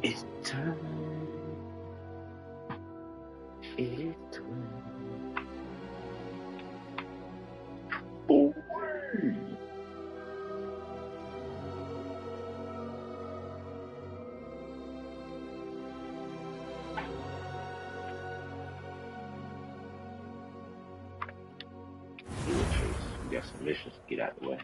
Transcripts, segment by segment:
It's time. It's time. Boy. We got some missions to get out of the way.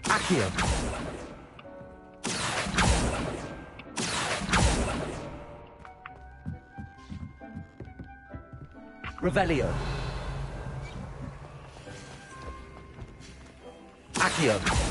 Accio. Revelio. Accio.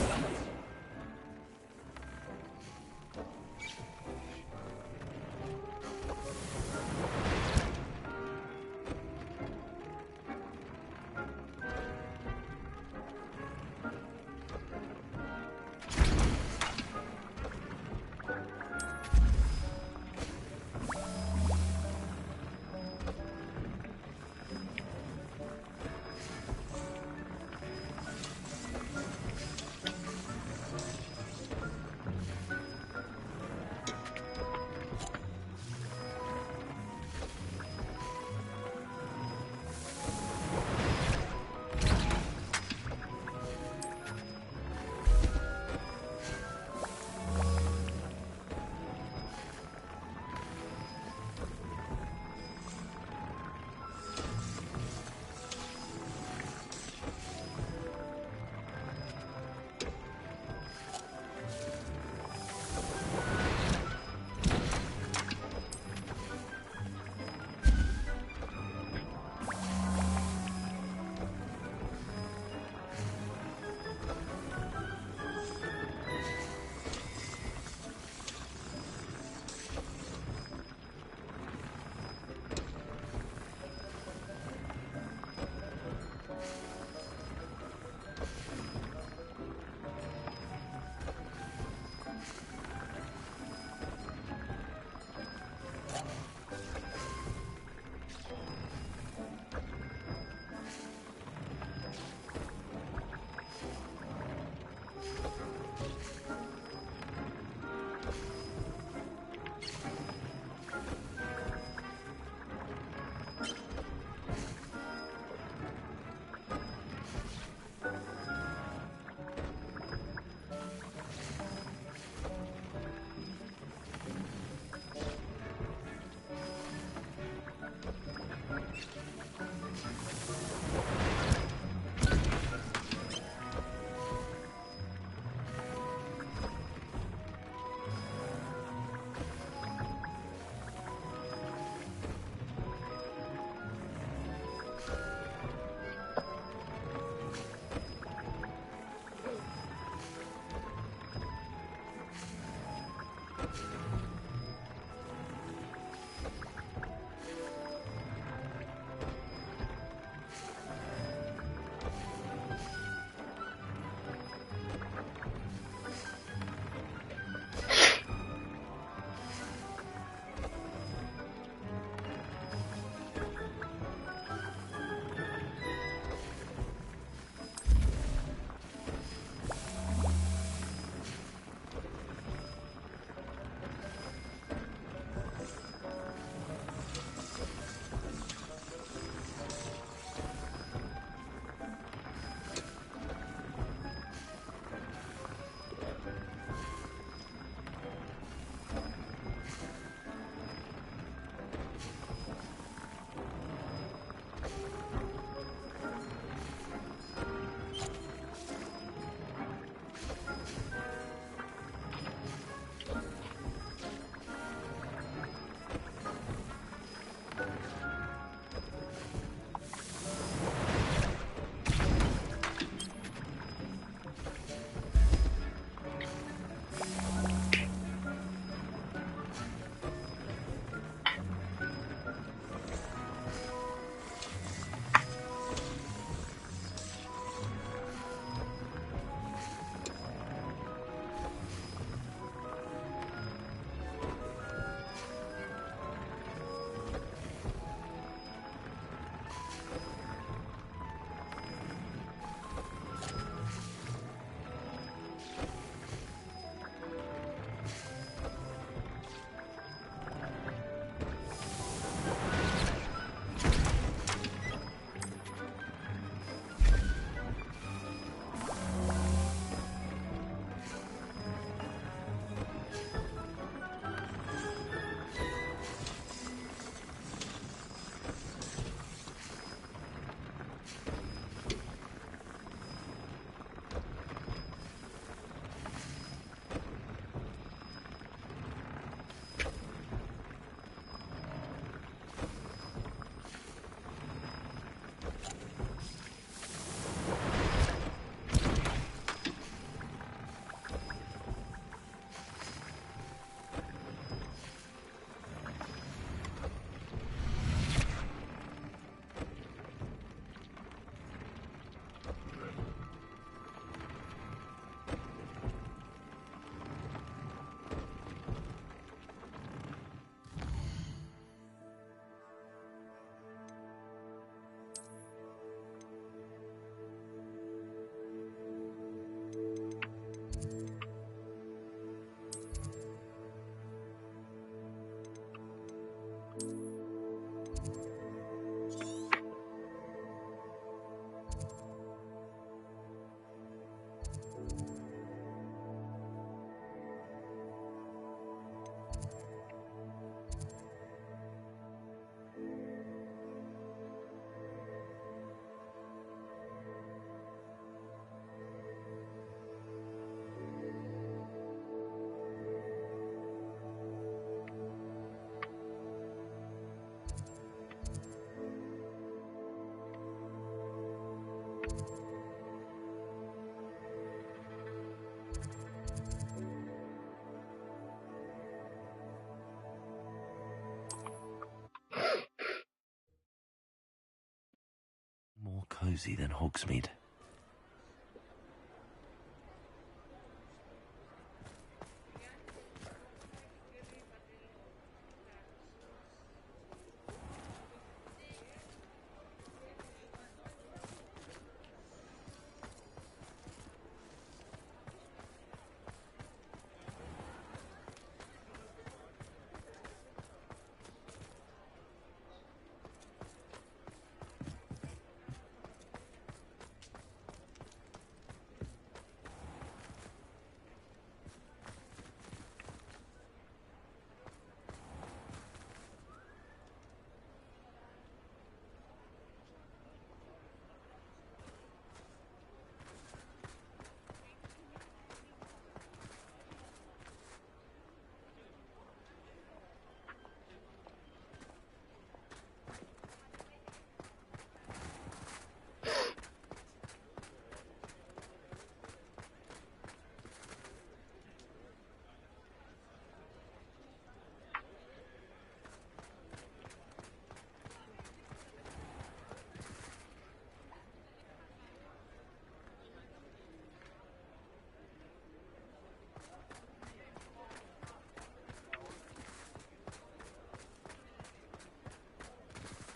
cosy than Hogsmeade.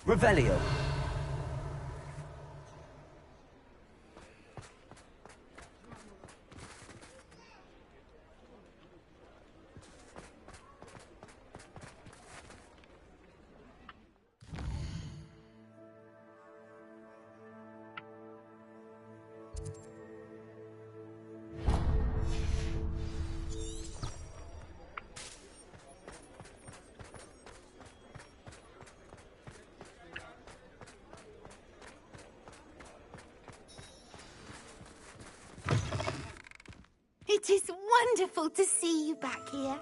Revelio. It is wonderful to see you back here.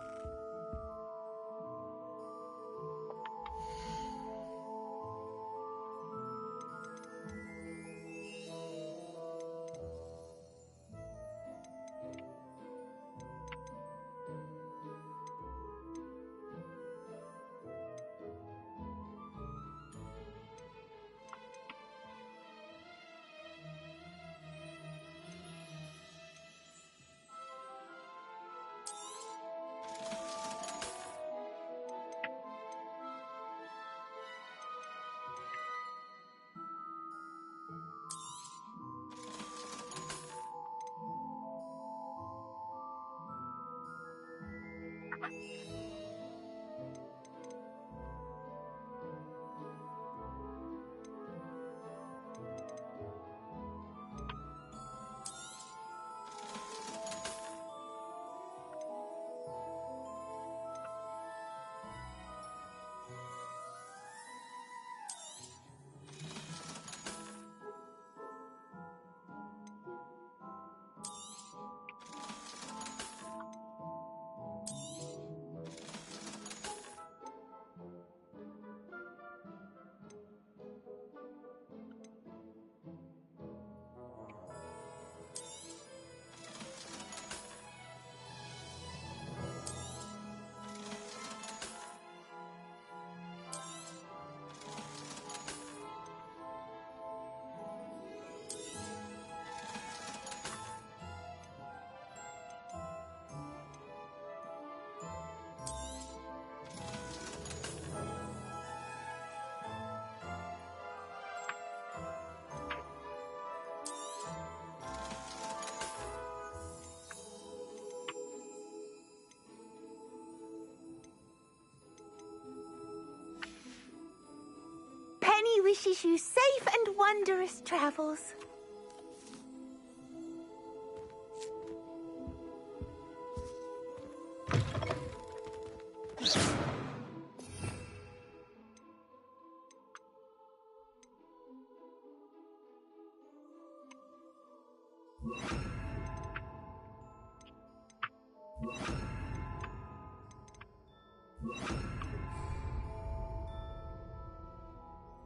Penny wishes you safe and wondrous travels.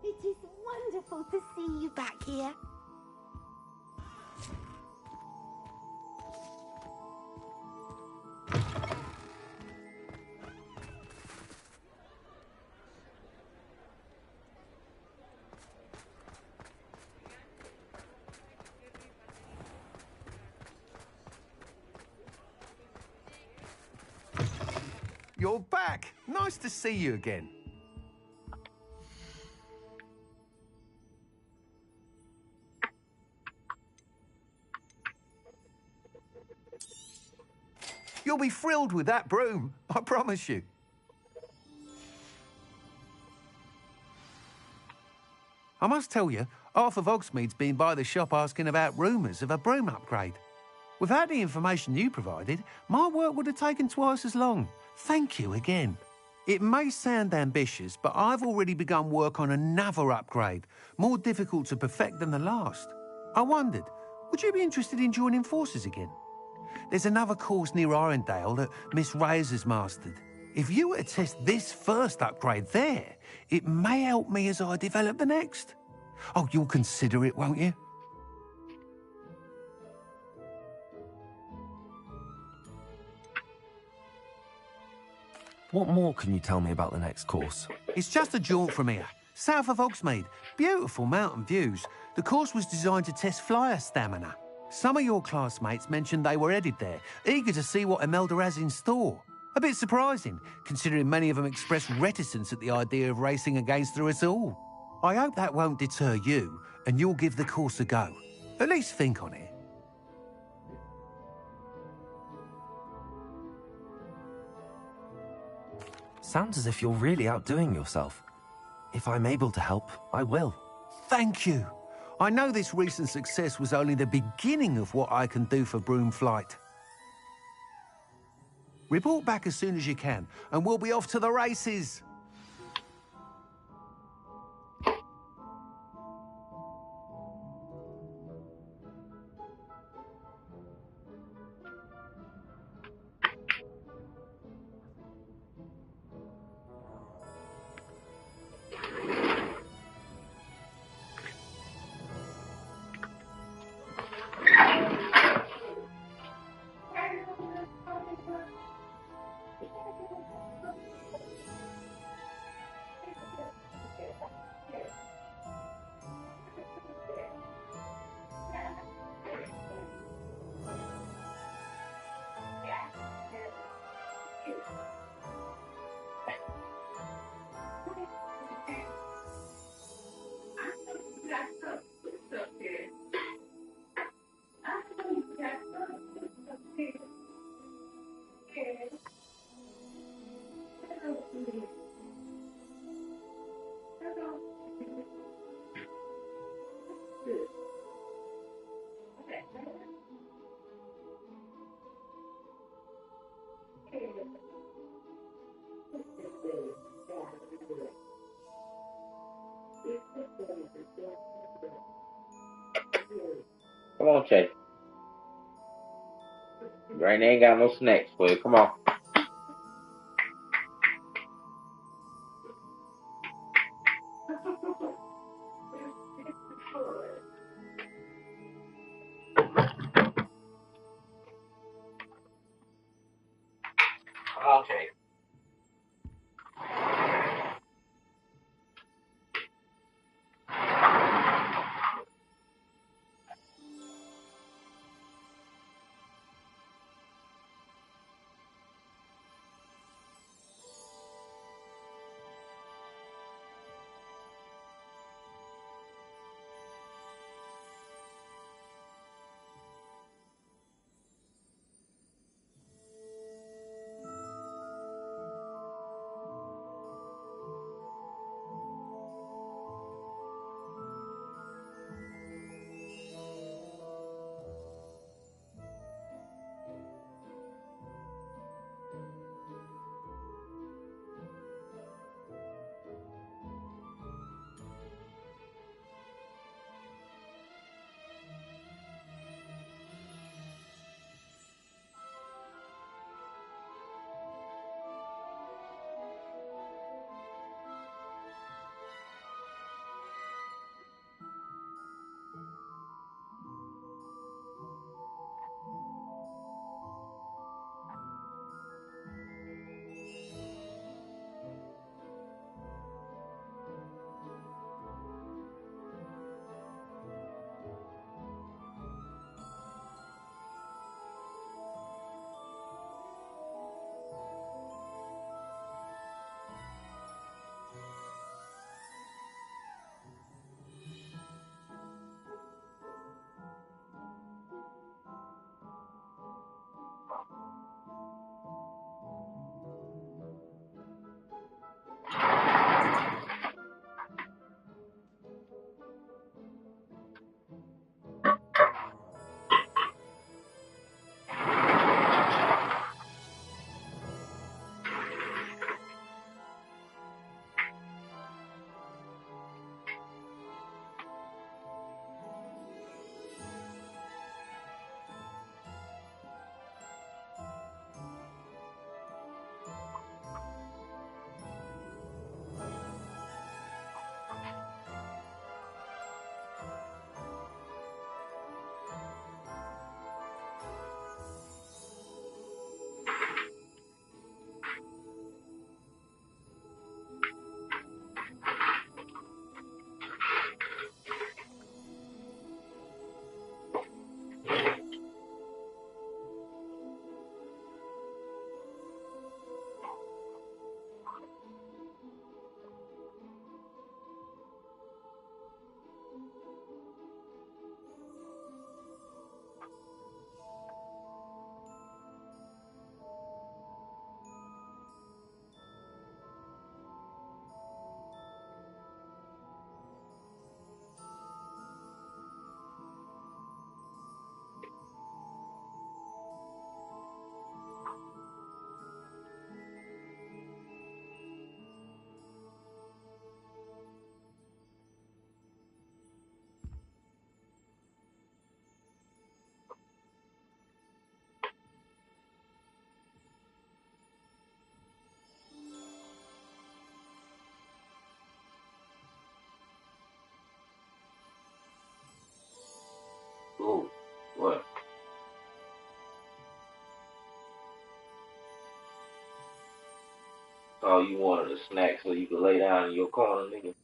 It is wonderful to see you back here. you're back. Nice to see you again. You'll be thrilled with that broom, I promise you. I must tell you, half of Hogsmeade's been by the shop asking about rumours of a broom upgrade. Without the information you provided, my work would have taken twice as long. Thank you again. It may sound ambitious, but I've already begun work on another upgrade, more difficult to perfect than the last. I wondered, would you be interested in joining forces again? There's another course near Irondale that Miss Reyes has mastered. If you were to test this first upgrade there, it may help me as I develop the next. Oh, you'll consider it, won't you? What more can you tell me about the next course? It's just a jaunt from here, south of Hogsmeade. Beautiful mountain views. The course was designed to test flyer stamina. Some of your classmates mentioned they were headed there, eager to see what Imelda has in store. A bit surprising, considering many of them expressed reticence at the idea of racing against her at all. I hope that won't deter you, and you'll give the course a go. At least think on it. Sounds as if you're really outdoing yourself. If I'm able to help, I will. Thank you. I know this recent success was only the beginning of what I can do for broom flight. Report back as soon as you can, and we'll be off to the races. Come on, Chase. Granny ain't got no snacks for you. Come on. Okay. Oh, you wanted a snack so you could lay down in your corner, nigga,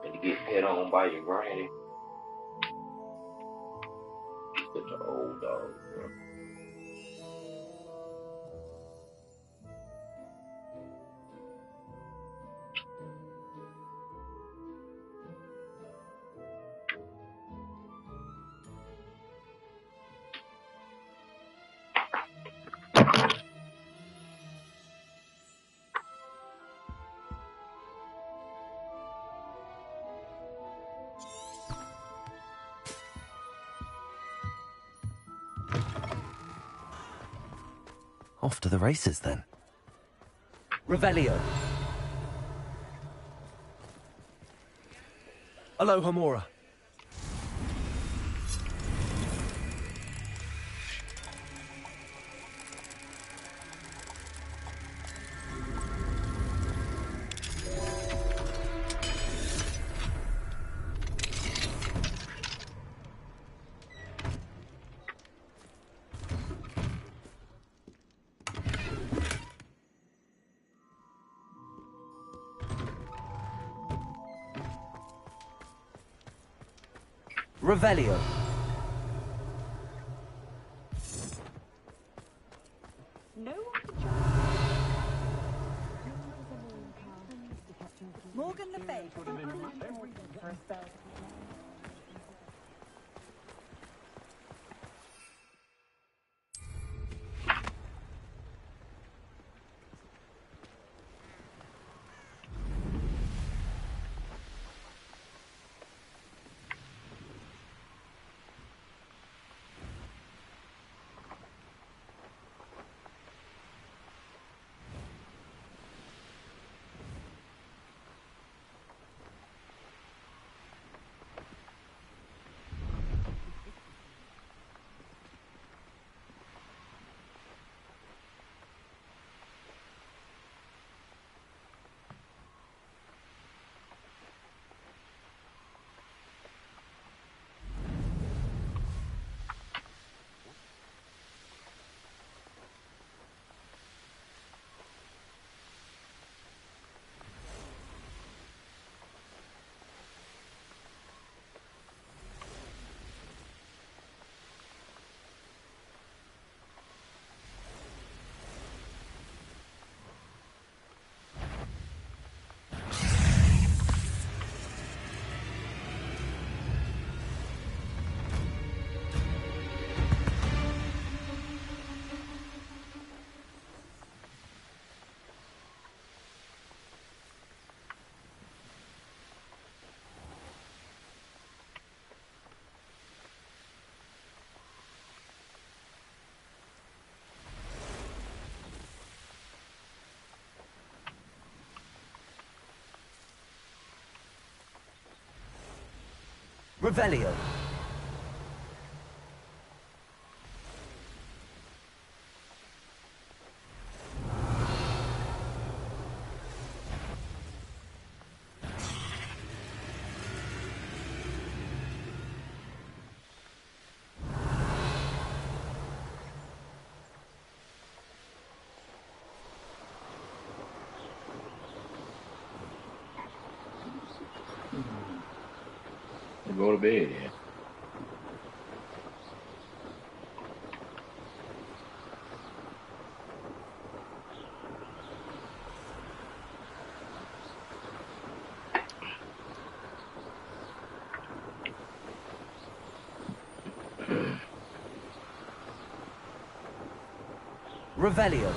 and to get hit on by your granny. Such an old dog, bro. Off to the races, then. Revelio. Alohomora. Revelio. No Morgan Le Fay. Revelio. Go to bed, yeah. Revelio.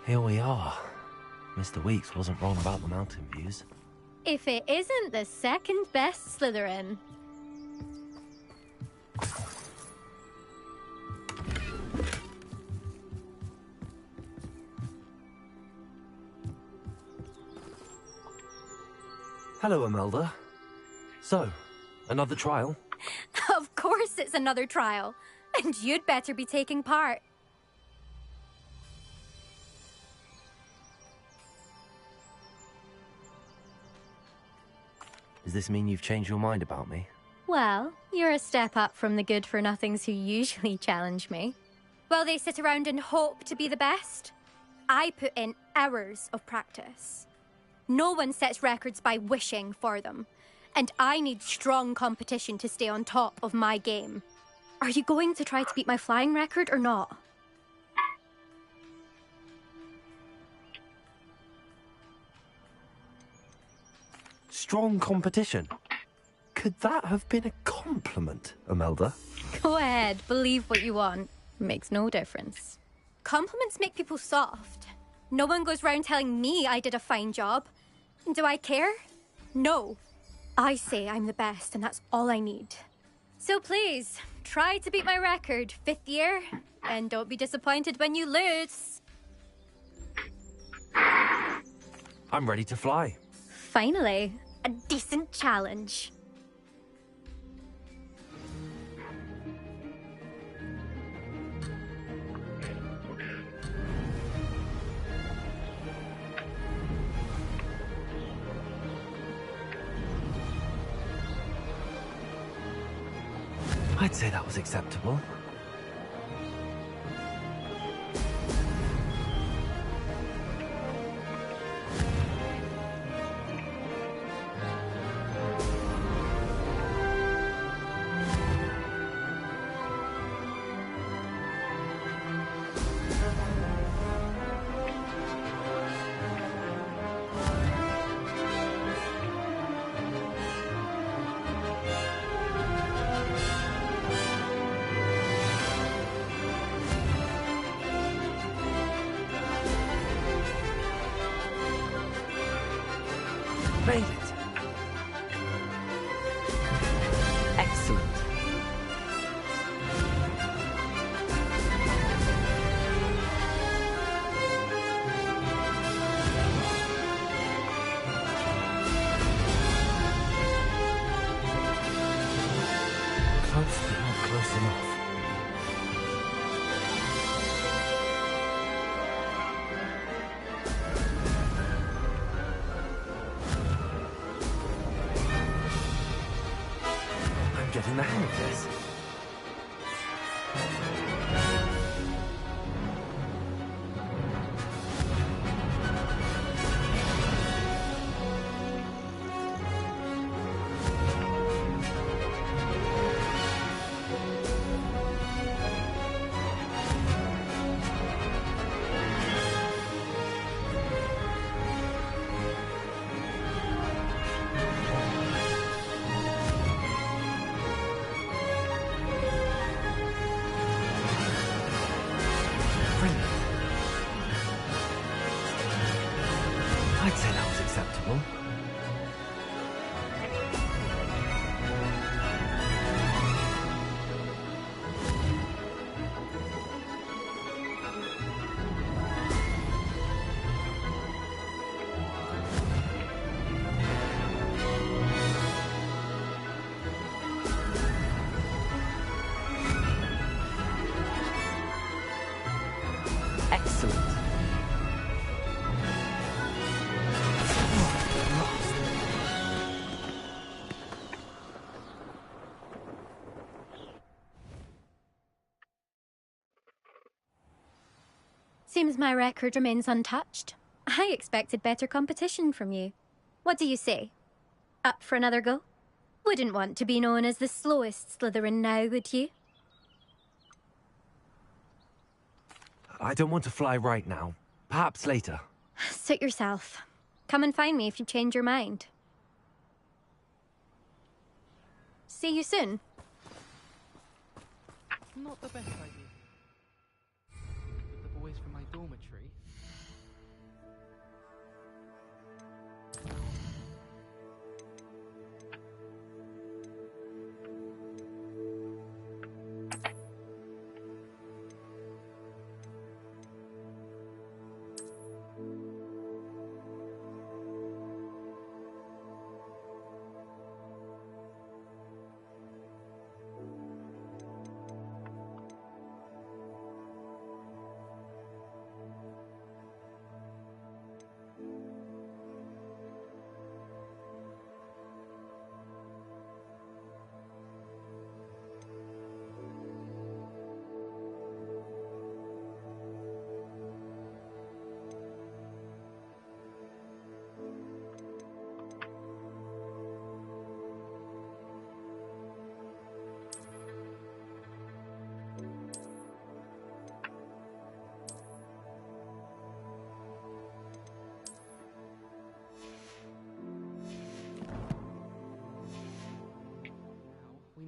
Here we are. Mr. Weeks wasn't wrong about the mountain views. If it isn't the second best Slytherin. Hello, Imelda. So, another trial? Of course it's another trial. And you'd better be taking part. Does this mean you've changed your mind about me? Well, you're a step up from the good-for-nothings who usually challenge me. While they sit around and hope to be the best, I put in hours of practice. No one sets records by wishing for them, and I need strong competition to stay on top of my game. Are you going to try to beat my flying record or not? Strong competition? Could that have been a compliment, Imelda? Go ahead, believe what you want. Makes no difference. Compliments make people soft. No one goes round telling me I did a fine job. Do I care? No. I say I'm the best, and that's all I need. So please, try to beat my record, 5th year, and don't be disappointed when you lose. I'm ready to fly. Finally, a decent challenge. I'd say that was acceptable. Made it. Excellent. Close, but not close enough. Getting the hang of this. I'd say that was acceptable. Excellent. Seems my record remains untouched. I expected better competition from you. What do you say? Up for another go? Wouldn't want to be known as the slowest Slytherin now, would you? I don't want to fly right now. Perhaps later. Suit yourself. Come and find me if you change your mind. See you soon. Not the best idea. With the boys from my dormitory.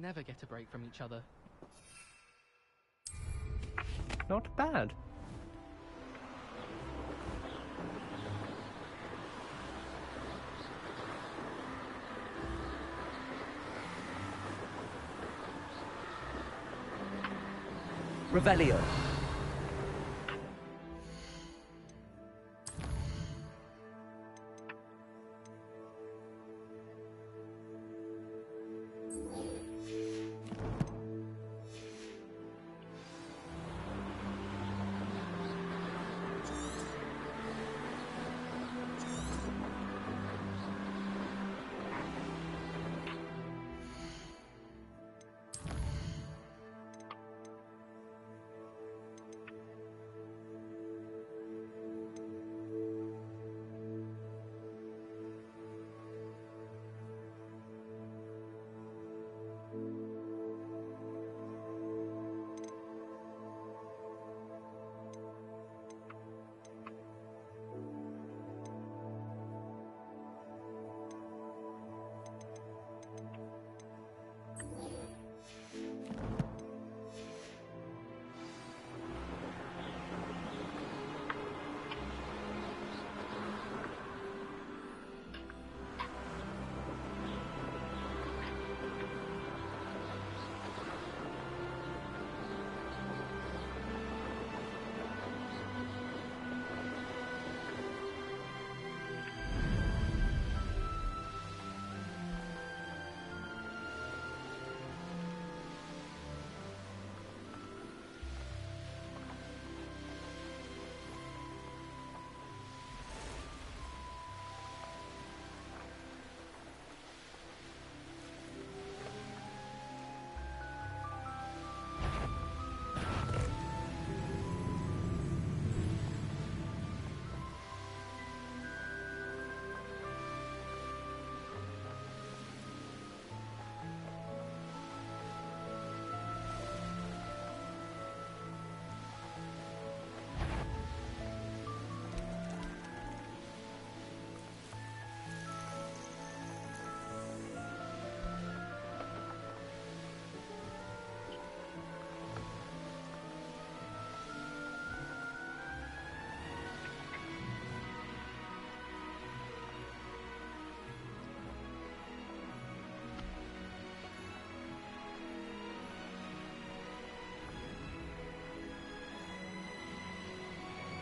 never get a break from each other. Not bad. Revelio.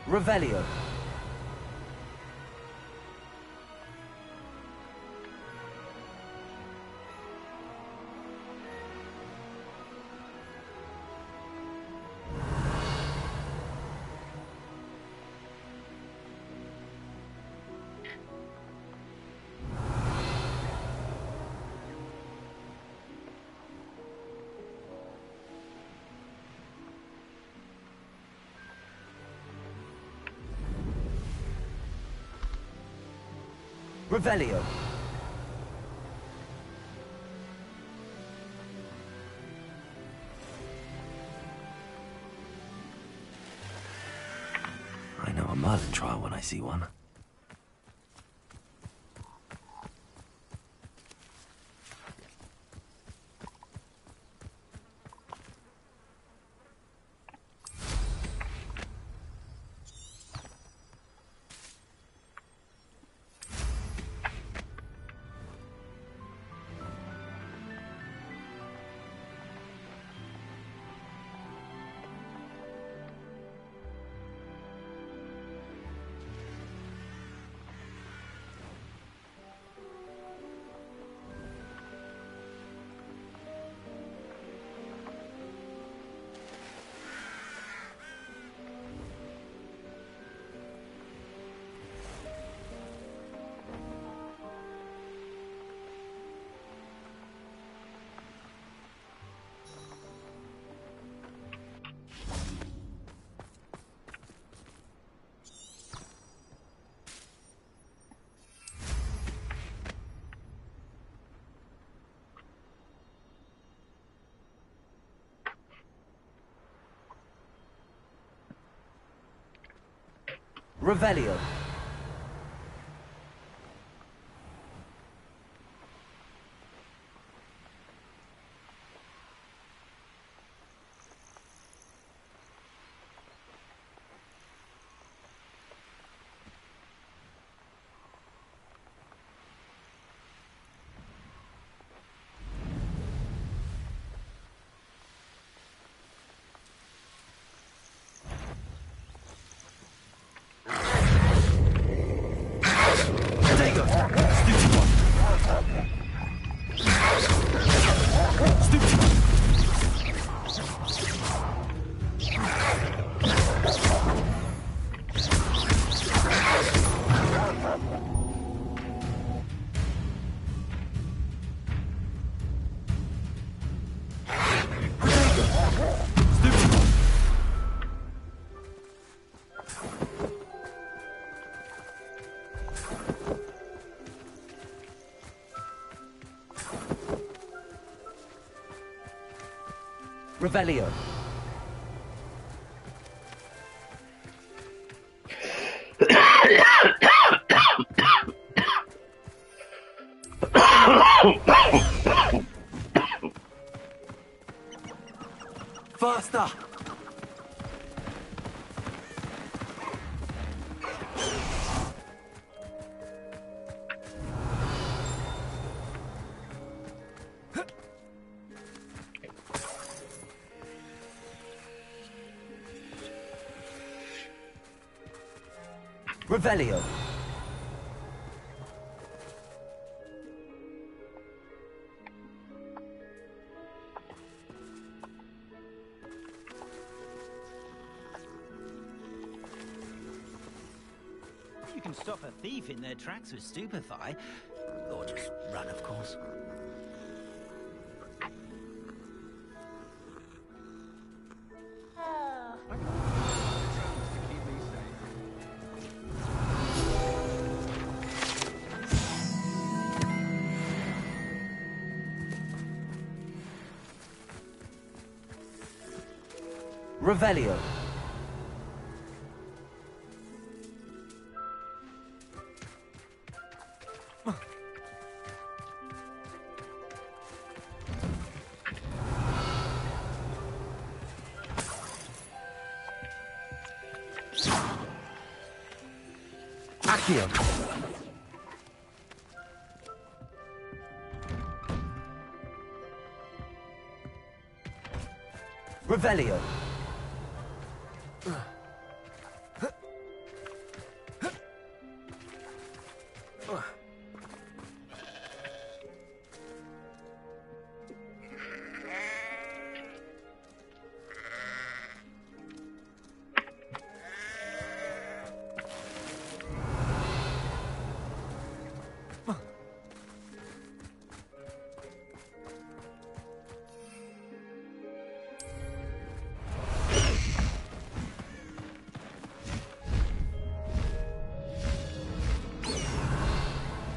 Revelio. Revelio. I know a Merlin trial when I see one. Revelio. Revelio. Faster! Revelio. You can stop a thief in their tracks with stupefy. Or just run, of course. Revelio. Accio. Revelio.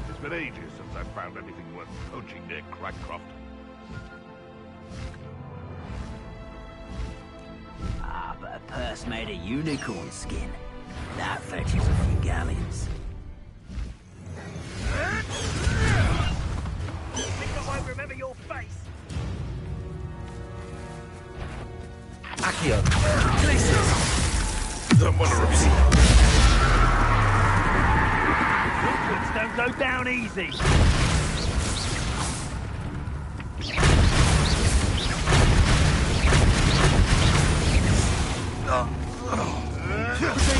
It's been ages since I've found anything worth poaching near Cragcroft. Ah, but a purse made of unicorn skin. That fetches a few galleons. Think I won't remember your face. Accio. Someone repeat. Hogwarts don't go down easy.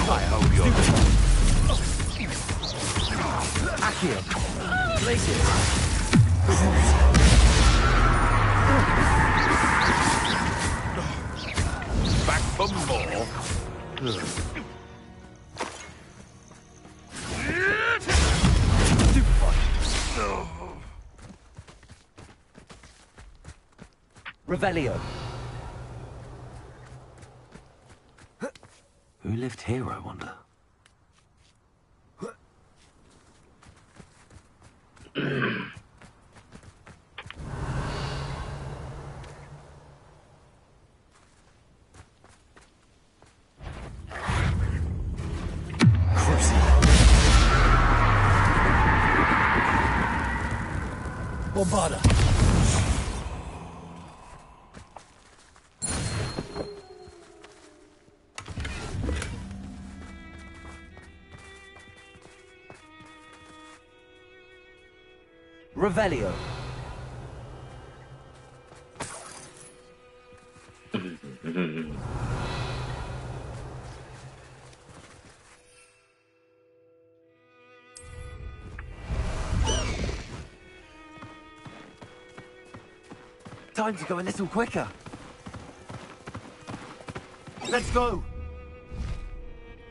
I hope you're... Accio. Places. Back for more? Revelio. Who lived here, I wonder? Bombarda. Revelio. Time to go a little quicker. Let's go.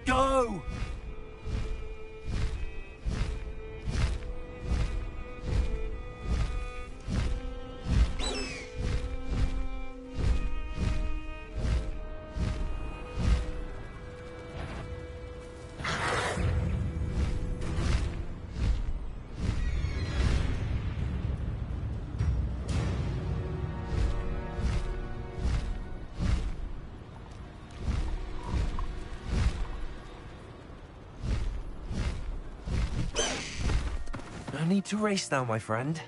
Go! need to race now, my friend.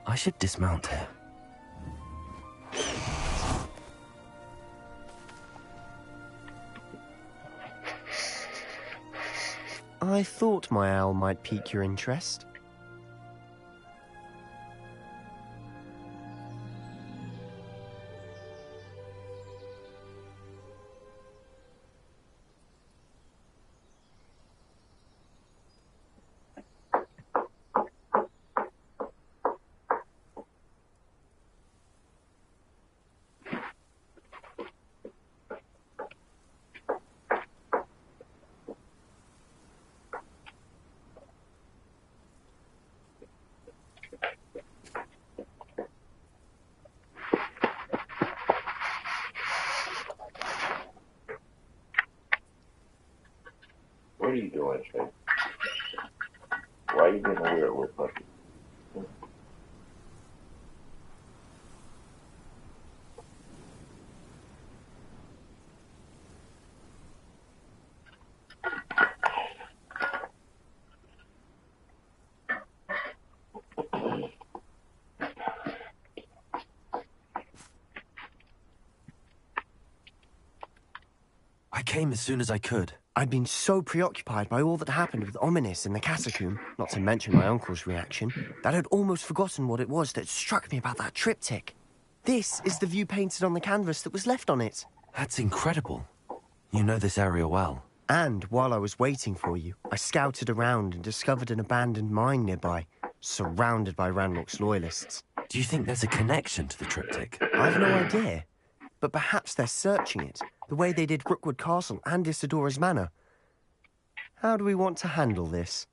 I should dismount here. I thought my owl might pique your interest. What are you doing, Shay? Why are you being a weird little puppy? I came as soon as I could. I'd been so preoccupied by all that happened with Ominis in the catacomb, not to mention my uncle's reaction, that I'd almost forgotten what it was that struck me about that triptych. This is the view painted on the canvas that was left on it. That's incredible. You know this area well. And while I was waiting for you, I scouted around and discovered an abandoned mine nearby, surrounded by Ranrock's loyalists. Do you think there's a connection to the triptych? I've no idea, but perhaps they're searching it, the way they did Rookwood Castle and Isidora's Manor. How do we want to handle this?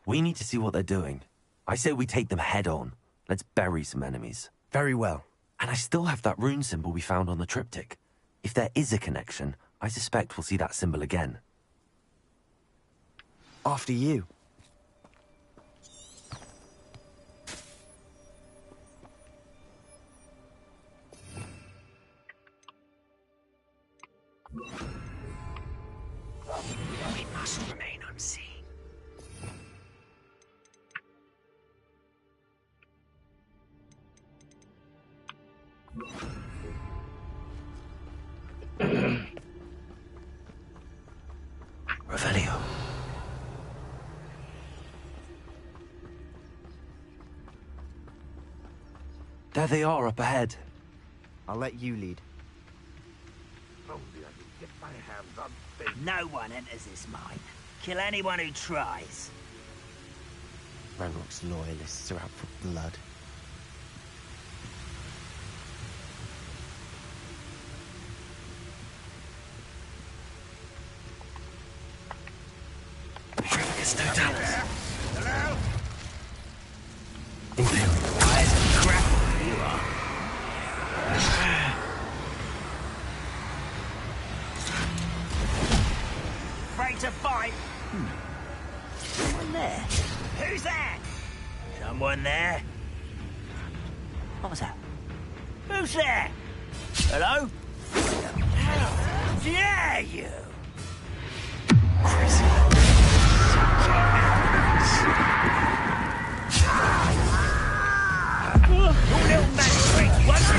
We need to see what they're doing. I say we take them head on. Let's bury some enemies. Very well. And I still have that rune symbol we found on the triptych. If there is a connection, I suspect we'll see that symbol again. After you. We must remain unseen. Revelio. There they are up ahead. I'll let you lead. Only I could get my hands on things. No one enters this mine. Kill anyone who tries. Ranrock's loyalists are out for blood. Hello? Afraid to fight? Someone there? Who's there? Someone there? What was that? Who's there? Hello? How dare you? Your little magic, won't you?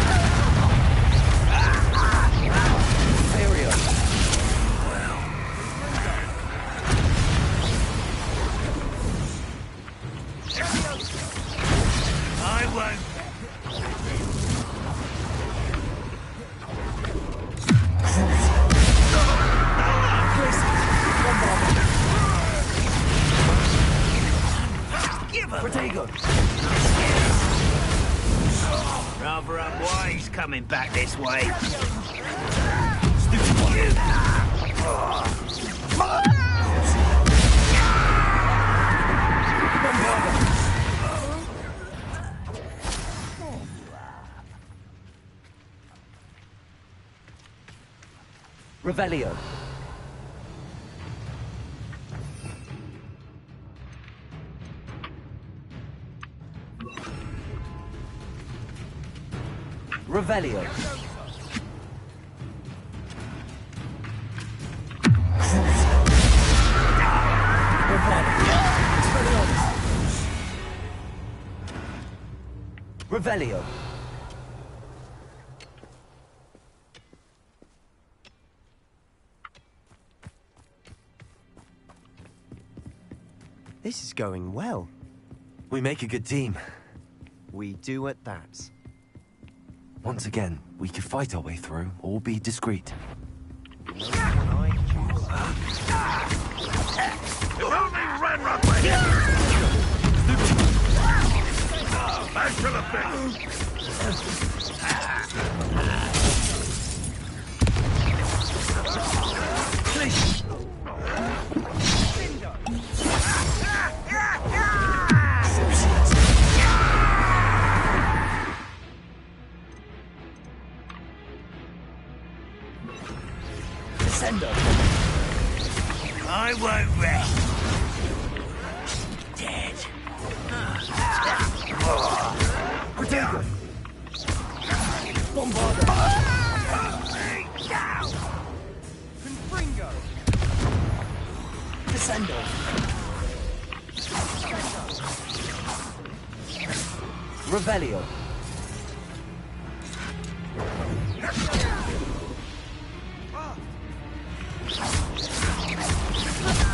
I won't. Give up. Protego. Rather unwise coming back this way. Revelio. Revelio. Revelio. This is going well. We make a good team. We do at that. Once again, we could fight our way through or be discreet. If only Ranrock were here! Back to the I won't rest. Dead. Protego. Bombarda. Confringo. Descendo. Revelio.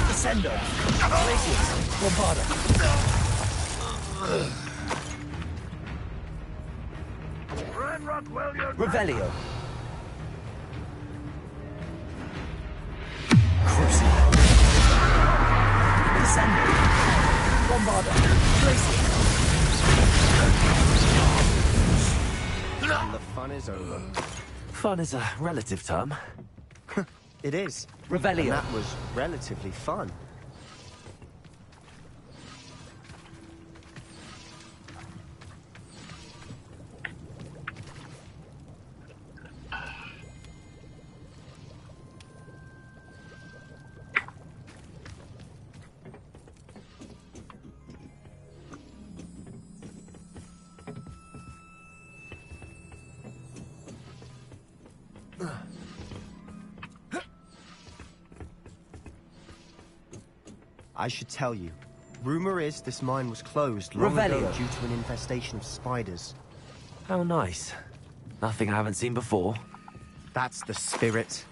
Descendo. Glacius. Bombarda. Ranrock, well, you're Revelio. Descendo. Bombarda. Glacius. And the fun is over. Fun is a relative term. It is. Revelio. And that was relatively fun. I should tell you. Rumor is this mine was closed long ago Revelio. due to an infestation of spiders. How nice. Nothing I haven't seen before. That's the spirit.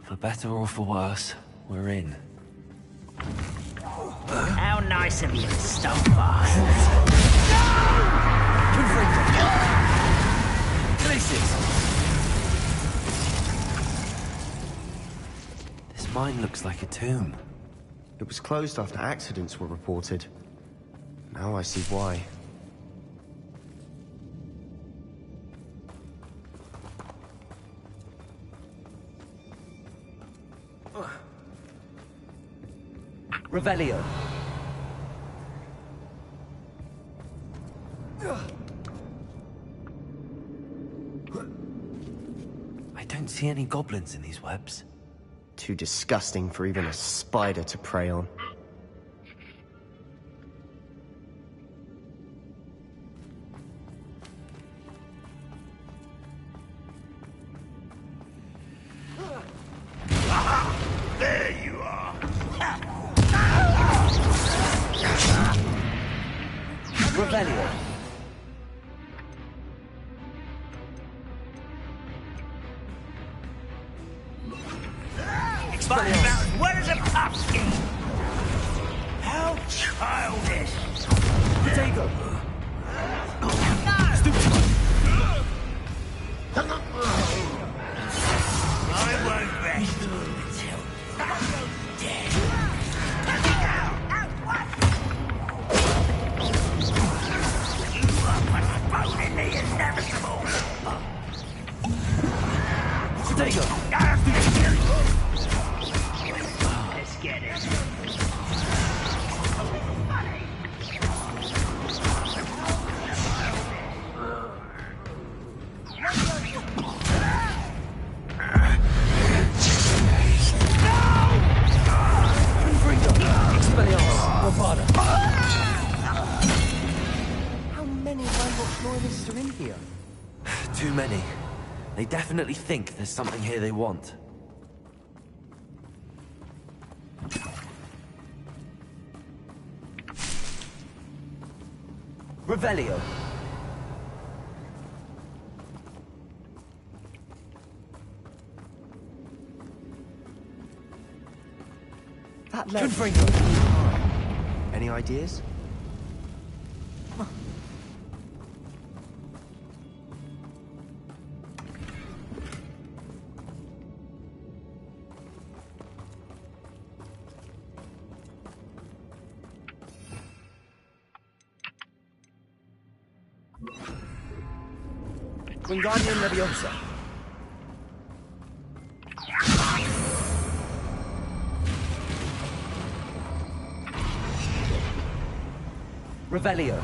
For better or for worse, we're in. How nice of you to stop by. This mine looks like a tomb. It was closed after accidents were reported. Now I see why. Revelio. I don't see any goblins in these webs. Too disgusting for even a spider to prey on. There you are. Revelio. But about as wet as a pumpkin. How childish. Potato. I won't rest until you're dead. You are postponing the inevitable. Potato. Let's get it. How many Hogwarts loyalists are in here? Too many. They definitely think there's something here they want. Revelio. That led Any ideas? Wingardium Leviosa. Revelio.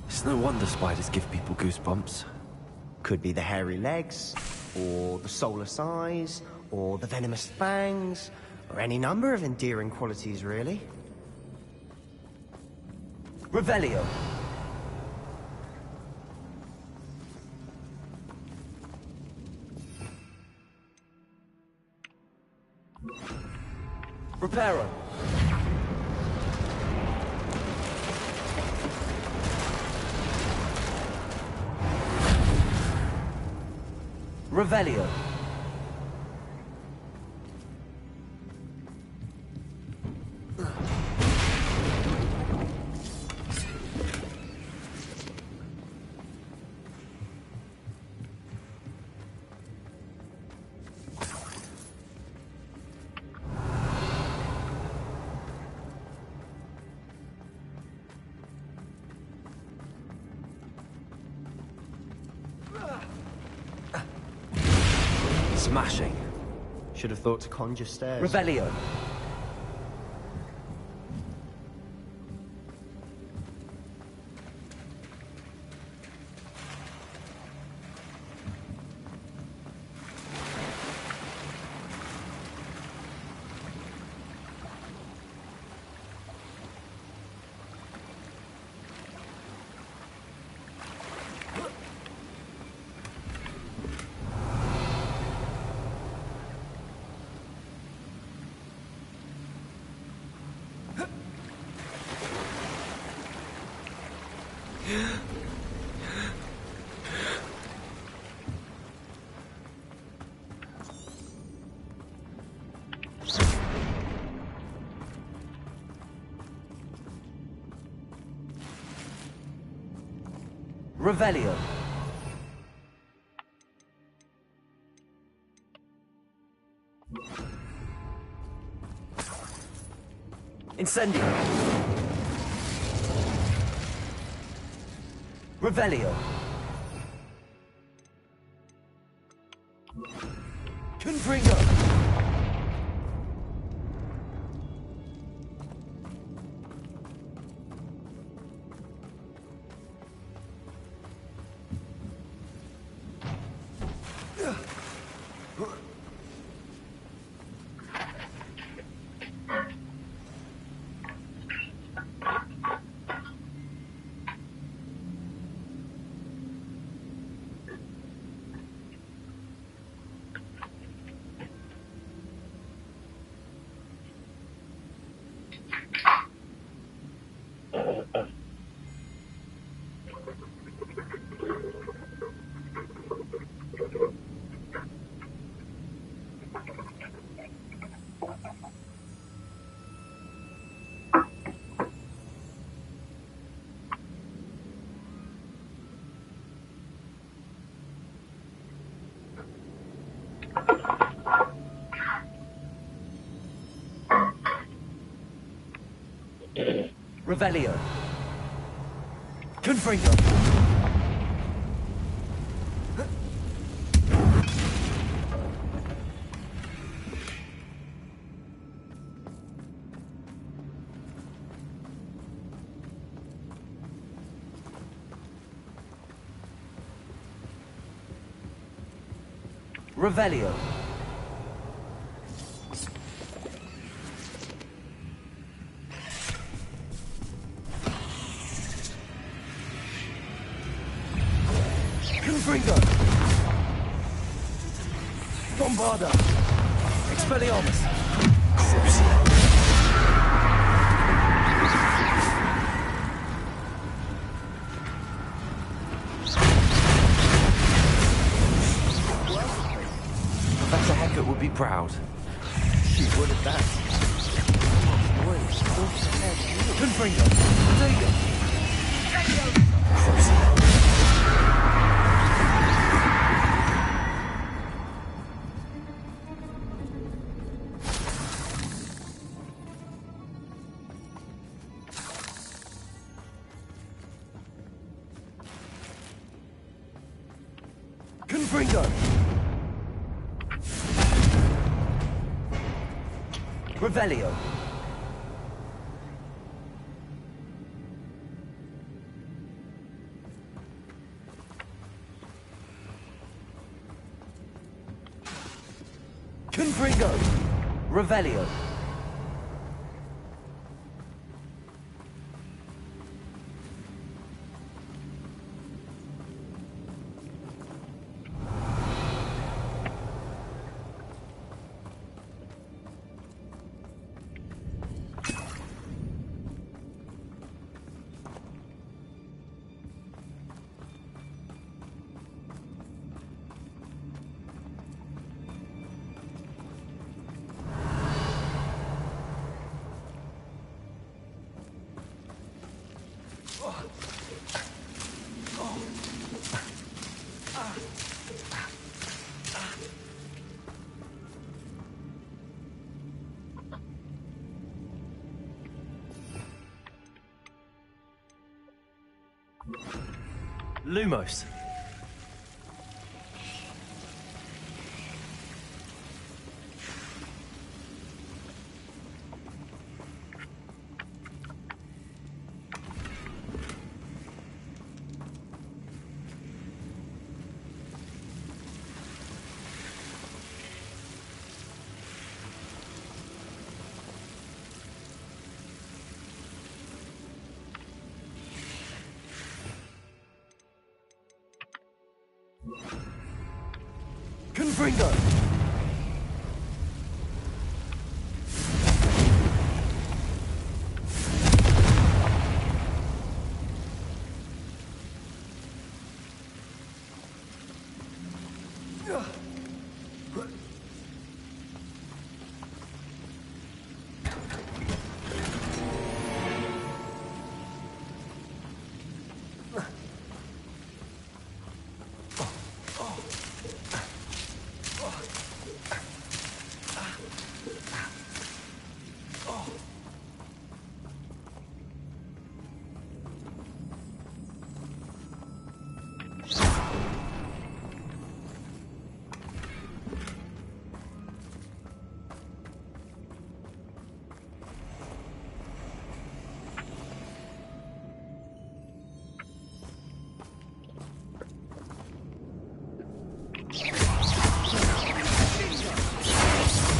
It's no wonder spiders give people goosebumps. Could be the hairy legs, or the soulless eyes, or the venomous fangs, or any number of endearing qualities, really. Revelio. Reparo. Revelio. Smashing. Should have thought to conjure stairs. Revelio. Revelio. Incendio. Revelio. Confringo. Revelio. Confringo. Revelio. Confringo. Bombarda. Expelliarmus. Professor Heckert would be proud. She would at that. Confringo. Take it. Confringo. Revelio. Confringo. Revelio. Lumos. Confringo.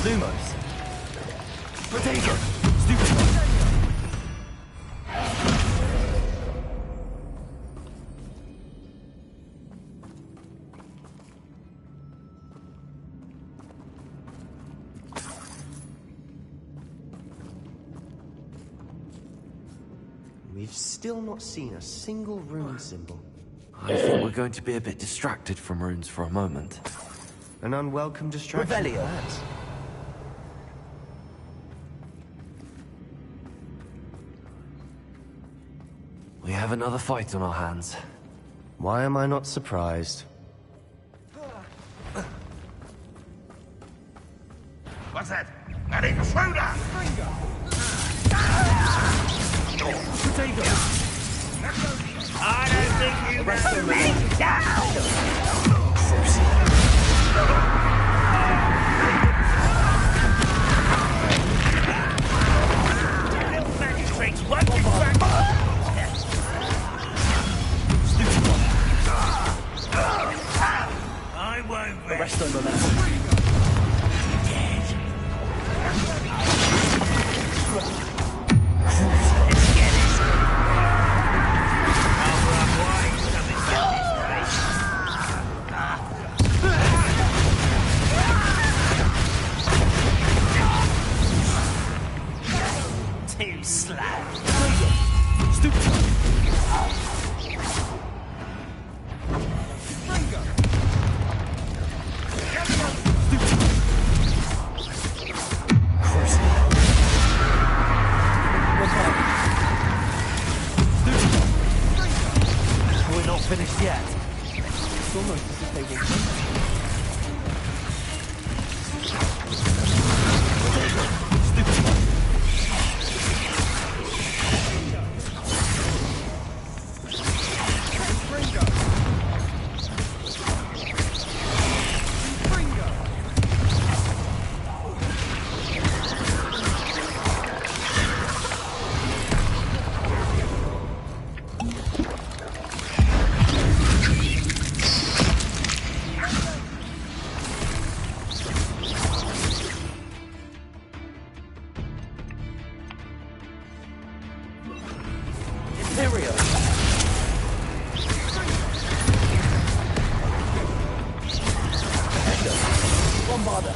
Lumos. Potato! We've still not seen a single rune symbol. I think we're going to be a bit distracted from runes for a moment. An unwelcome distraction. Revelio. perhaps. We have another fight on our hands. Why am I not surprised? What's that? I need to slow down! Potato. I don't think you can bring me down! Little magic tricks won't get back. I won't be. Rest on the left. Let's get it. Otherwise, something's got this place. Too slow. We're not finished yet. It's almost as if they will win. Imperio. Bombarda.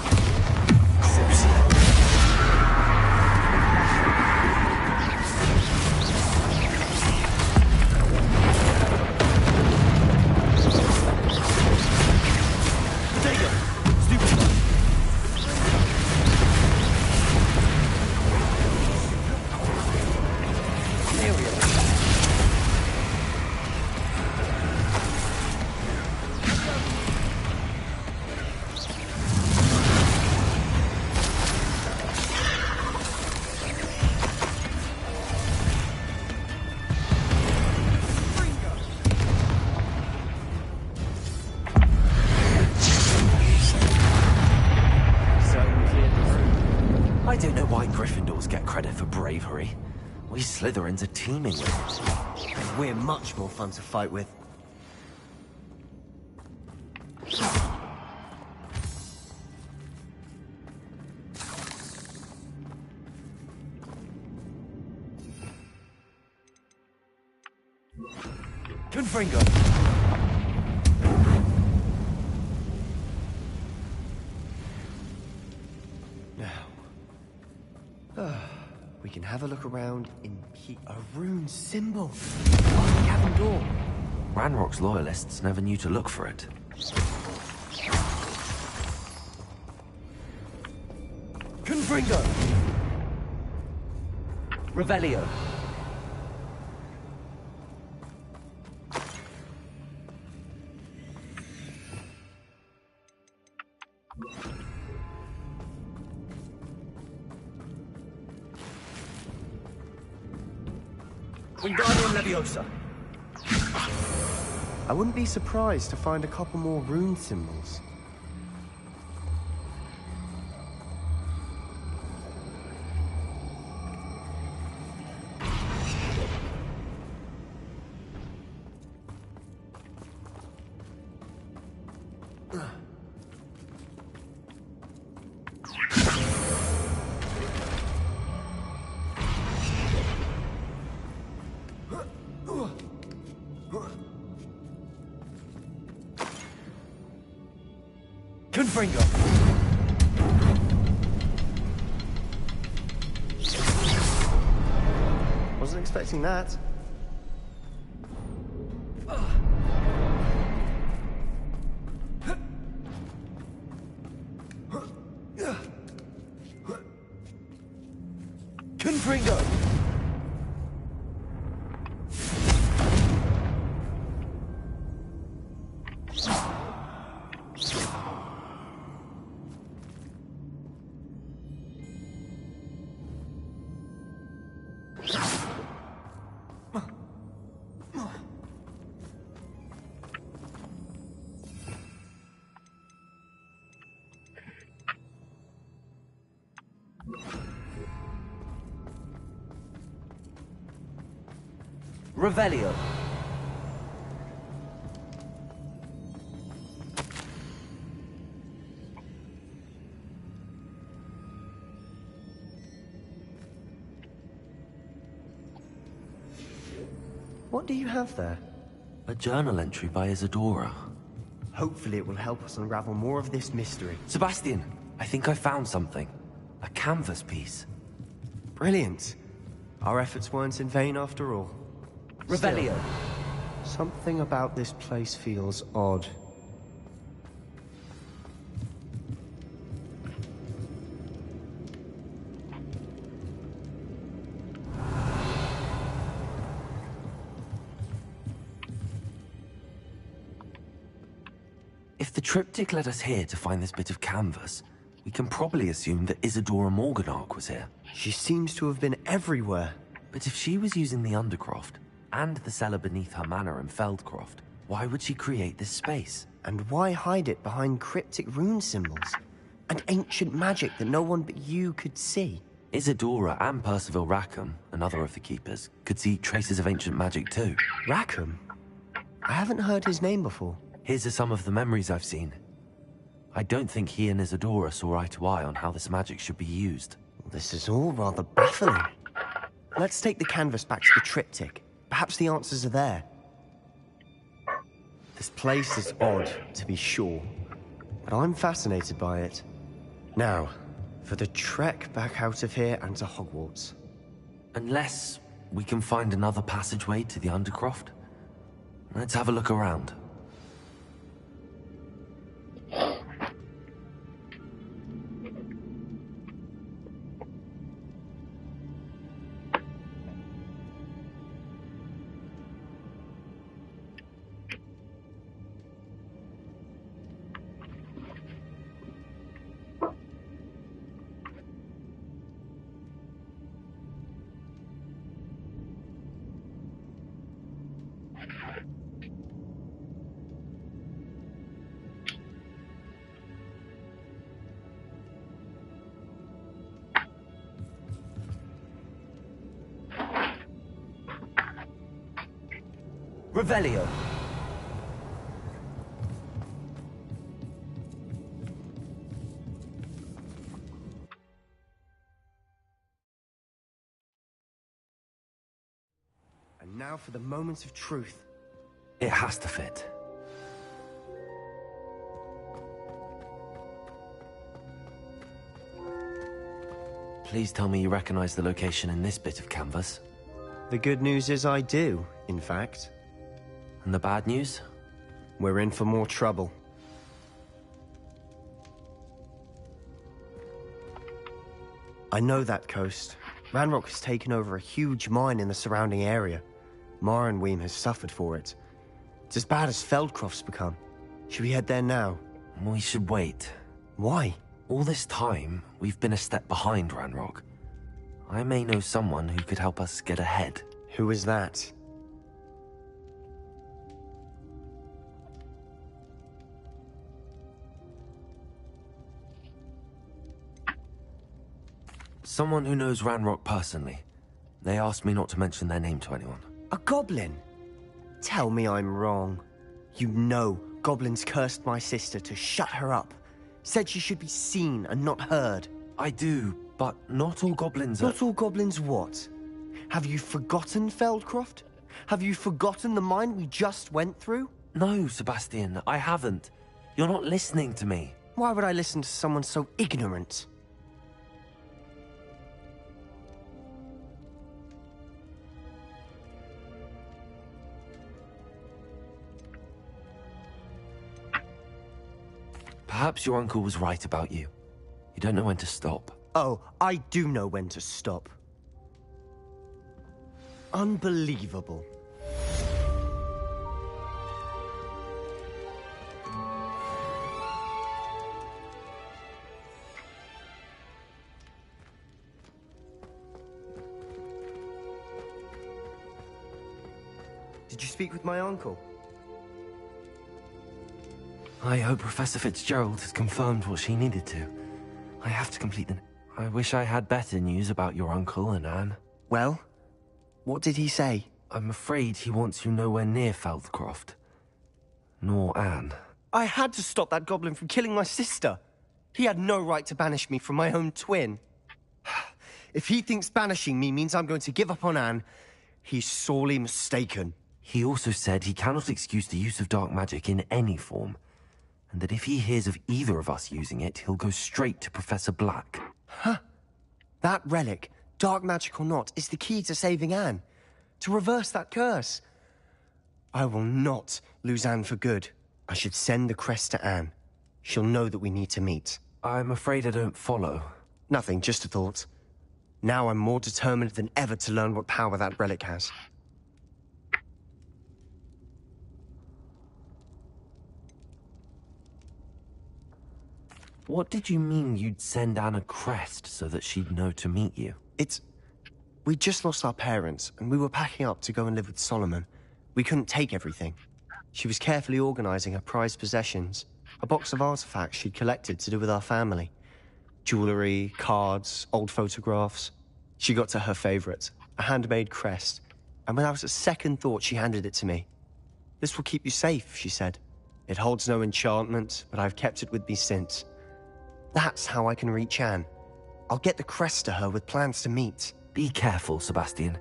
Potato. Stupid. I don't know why Gryffindors get credit for bravery. We Slytherins are teeming with it. And we're much more fun to fight with. Confringo. We can have a look around in a rune symbol on the cabin door. Ranrock's loyalists never knew to look for it. Confringo. Revelio. Wingardium Leviosa. I wouldn't be surprised to find a couple more rune symbols. Confringo! Wasn't expecting that. Confringo! Revelio. What do you have there? A journal entry by Isadora. Hopefully it will help us unravel more of this mystery. Sebastian, I think I found something. A canvas piece. Brilliant. Our efforts weren't in vain after all. Revelio. Something about this place feels odd. If the triptych led us here to find this bit of canvas, we can probably assume that Isadora Morganach was here. She seems to have been everywhere. But if she was using the Undercroft, and the cellar beneath her manor in Feldcroft, why would she create this space? And why hide it behind cryptic rune symbols? And ancient magic that no one but you could see? Isadora and Percival Rackham, another of the Keepers, could see traces of ancient magic too. Rackham? I haven't heard his name before. His are some of the memories I've seen. I don't think he and Isadora saw eye to eye on how this magic should be used. This is all rather baffling. Let's take the canvas back to the triptych. Perhaps the answers are there. This place is odd, to be sure, but I'm fascinated by it. Now, for the trek back out of here and to Hogwarts. Unless we can find another passageway to the Undercroft. Let's have a look around. Revelio. And now for the moments of truth. It has to fit. Please tell me you recognize the location in this bit of canvas. The good news is I do, in fact. And the bad news? We're in for more trouble. I know that coast. Ranrock has taken over a huge mine in the surrounding area. Morinweem has suffered for it. It's as bad as Feldcroft's become. Should we head there now? We should wait. Why? All this time, we've been a step behind Ranrock. I may know someone who could help us get ahead. Who is that? Someone who knows Ranrock personally. They asked me not to mention their name to anyone. A goblin? Tell me I'm wrong. You know goblins cursed my sister to shut her up. Said she should be seen and not heard. I do, but not all goblins are... Not all goblins what? Have you forgotten Feldcroft? Have you forgotten the mine we just went through? No, Sebastian, I haven't. You're not listening to me. Why would I listen to someone so ignorant? Perhaps your uncle was right about you. You don't know when to stop. Oh, I do know when to stop. Unbelievable. Did you speak with my uncle? I hope Professor Fitzgerald has confirmed what she needed to. I have to complete the... I wish I had better news about your uncle and Anne. Well, what did he say? I'm afraid he wants you nowhere near Feldcroft. Nor Anne. I had to stop that goblin from killing my sister. He had no right to banish me from my own twin. If he thinks banishing me means I'm going to give up on Anne, he's sorely mistaken. He also said he cannot excuse the use of dark magic in any form, and that if he hears of either of us using it, he'll go straight to Professor Black. Huh. That relic, dark magic or not, is the key to saving Anne. To reverse that curse. I will not lose Anne for good. I should send the crest to Anne. She'll know that we need to meet. I'm afraid I don't follow. Nothing, just a thought. Now I'm more determined than ever to learn what power that relic has. What did you mean you'd send Anne a crest so that she'd know to meet you? We just lost our parents, and we were packing up to go and live with Solomon. We couldn't take everything. She was carefully organizing her prized possessions, a box of artifacts she'd collected to do with our family. Jewelry, cards, old photographs. She got to her favorite, a handmade crest, and without a second thought she handed it to me. "This will keep you safe," she said. "It holds no enchantment, but I've kept it with me since. That's how I can reach Anne. I'll get the crest to her with plans to meet." Be careful, Sebastian.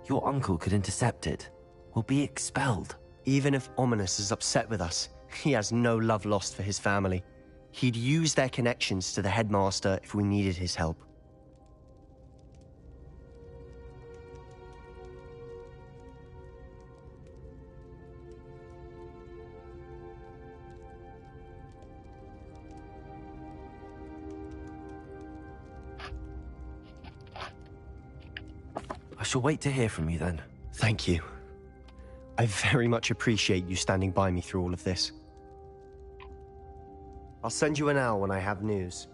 Your uncle could intercept it. We'll be expelled. Even if Ominous is upset with us, he has no love lost for his family. He'd use their connections to the headmaster if we needed his help. I shall wait to hear from you then. Thank you. I very much appreciate you standing by me through all of this. I'll send you an owl when I have news.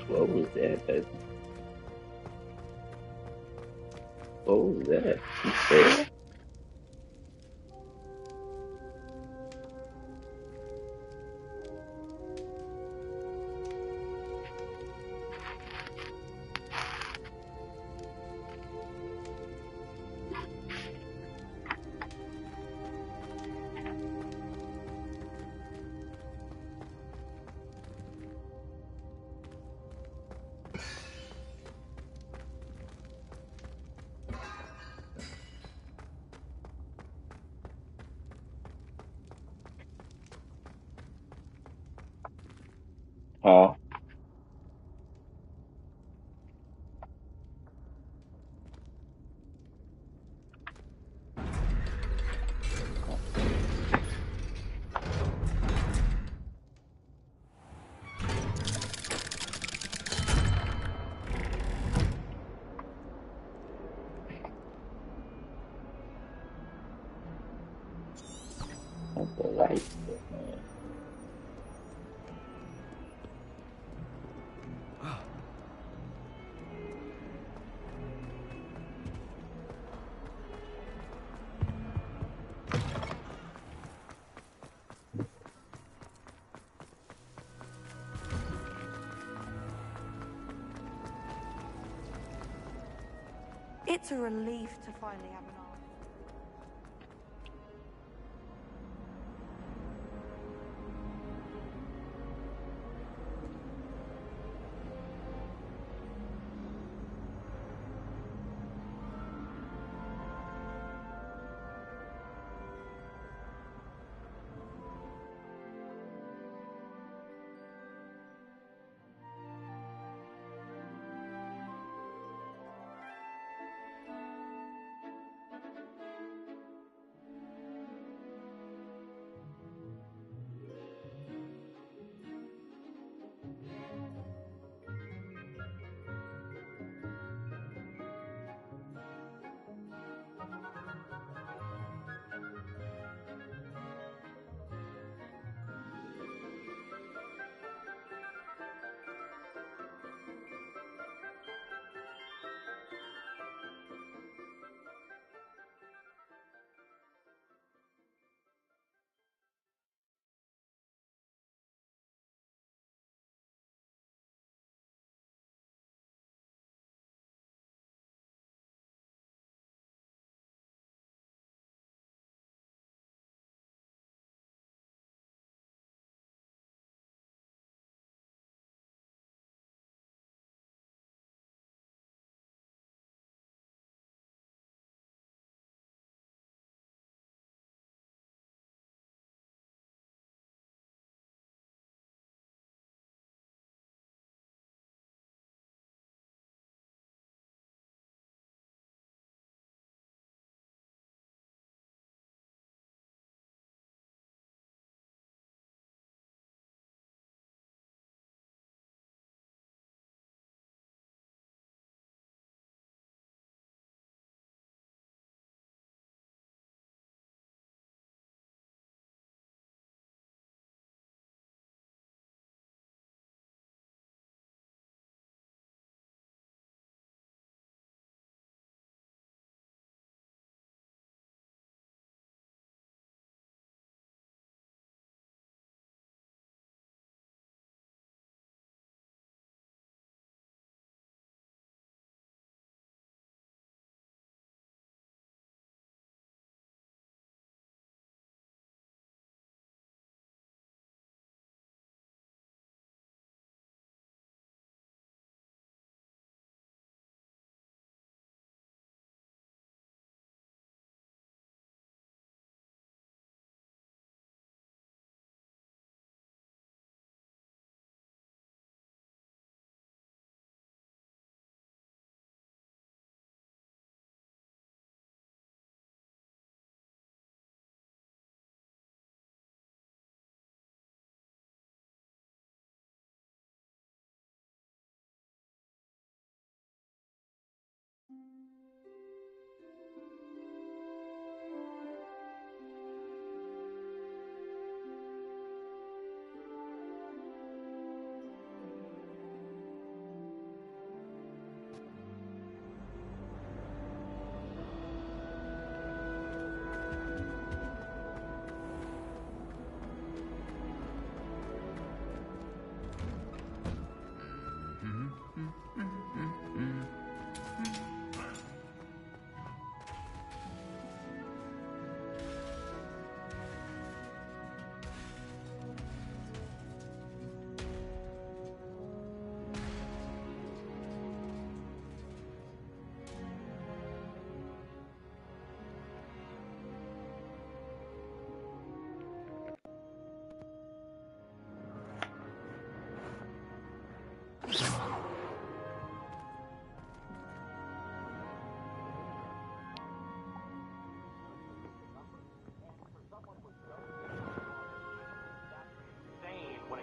What was that, baby? What was that? You said? Huh? That's the light, man. It's a relief to finally have an arm.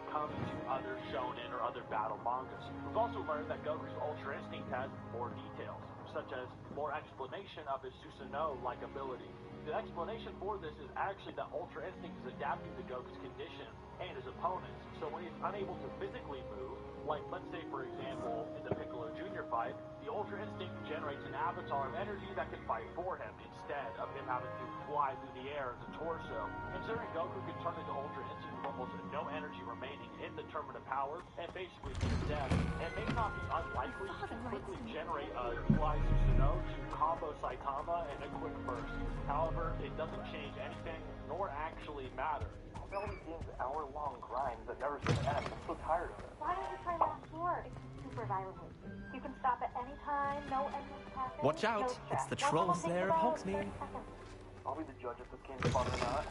Comes to other shonen or other battle mangas. We've also learned that Goku's Ultra Instinct has more details, such as more explanation of his Susanoo-like ability. The explanation for this is actually that Ultra Instinct is adapting to Goku's condition and his opponents. So when he's unable to physically move, like let's say for example in the Piccolo Jr. fight, the Ultra Instinct generates an avatar of energy that can fight for him instead of him having to fly through the air as a torso. Considering Goku can turn into Ultra Instinct with almost no energy remaining in the tournament of power and basically to death, it may not be unlikely to quickly generate a Fly Susanoo to combo Saitama in a quick burst. However, it doesn't change anything nor actually matter. All these games hour-long grinds that never seem to end. I'm so tired of it. Why don't you try Last War? It's super violent. You can stop at any time, no endless passing. Watch out, no it's the stress. trolls there at Hogsmeade. I'll be the judge if this game's fun or not.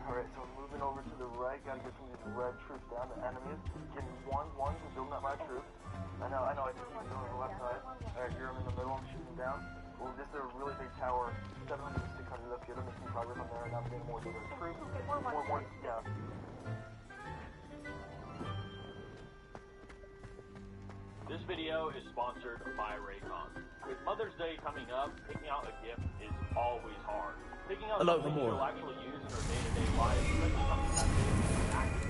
Alright, so I'm moving over to the right, gotta get some of these red troops down to enemies. Give me one to building up my troops. I know, I just keep going to the left side. Alright, here I'm in the middle, I'm shooting down. Well, this is a really big tower. 700 to 600 up here. They're making progress on there, and I'm getting more troops. More, yeah. This video is sponsored by Raycon. With Mother's Day coming up, picking out a gift is always hard. Picking out something you'll actually use in her day-to-day life, especially something that is active.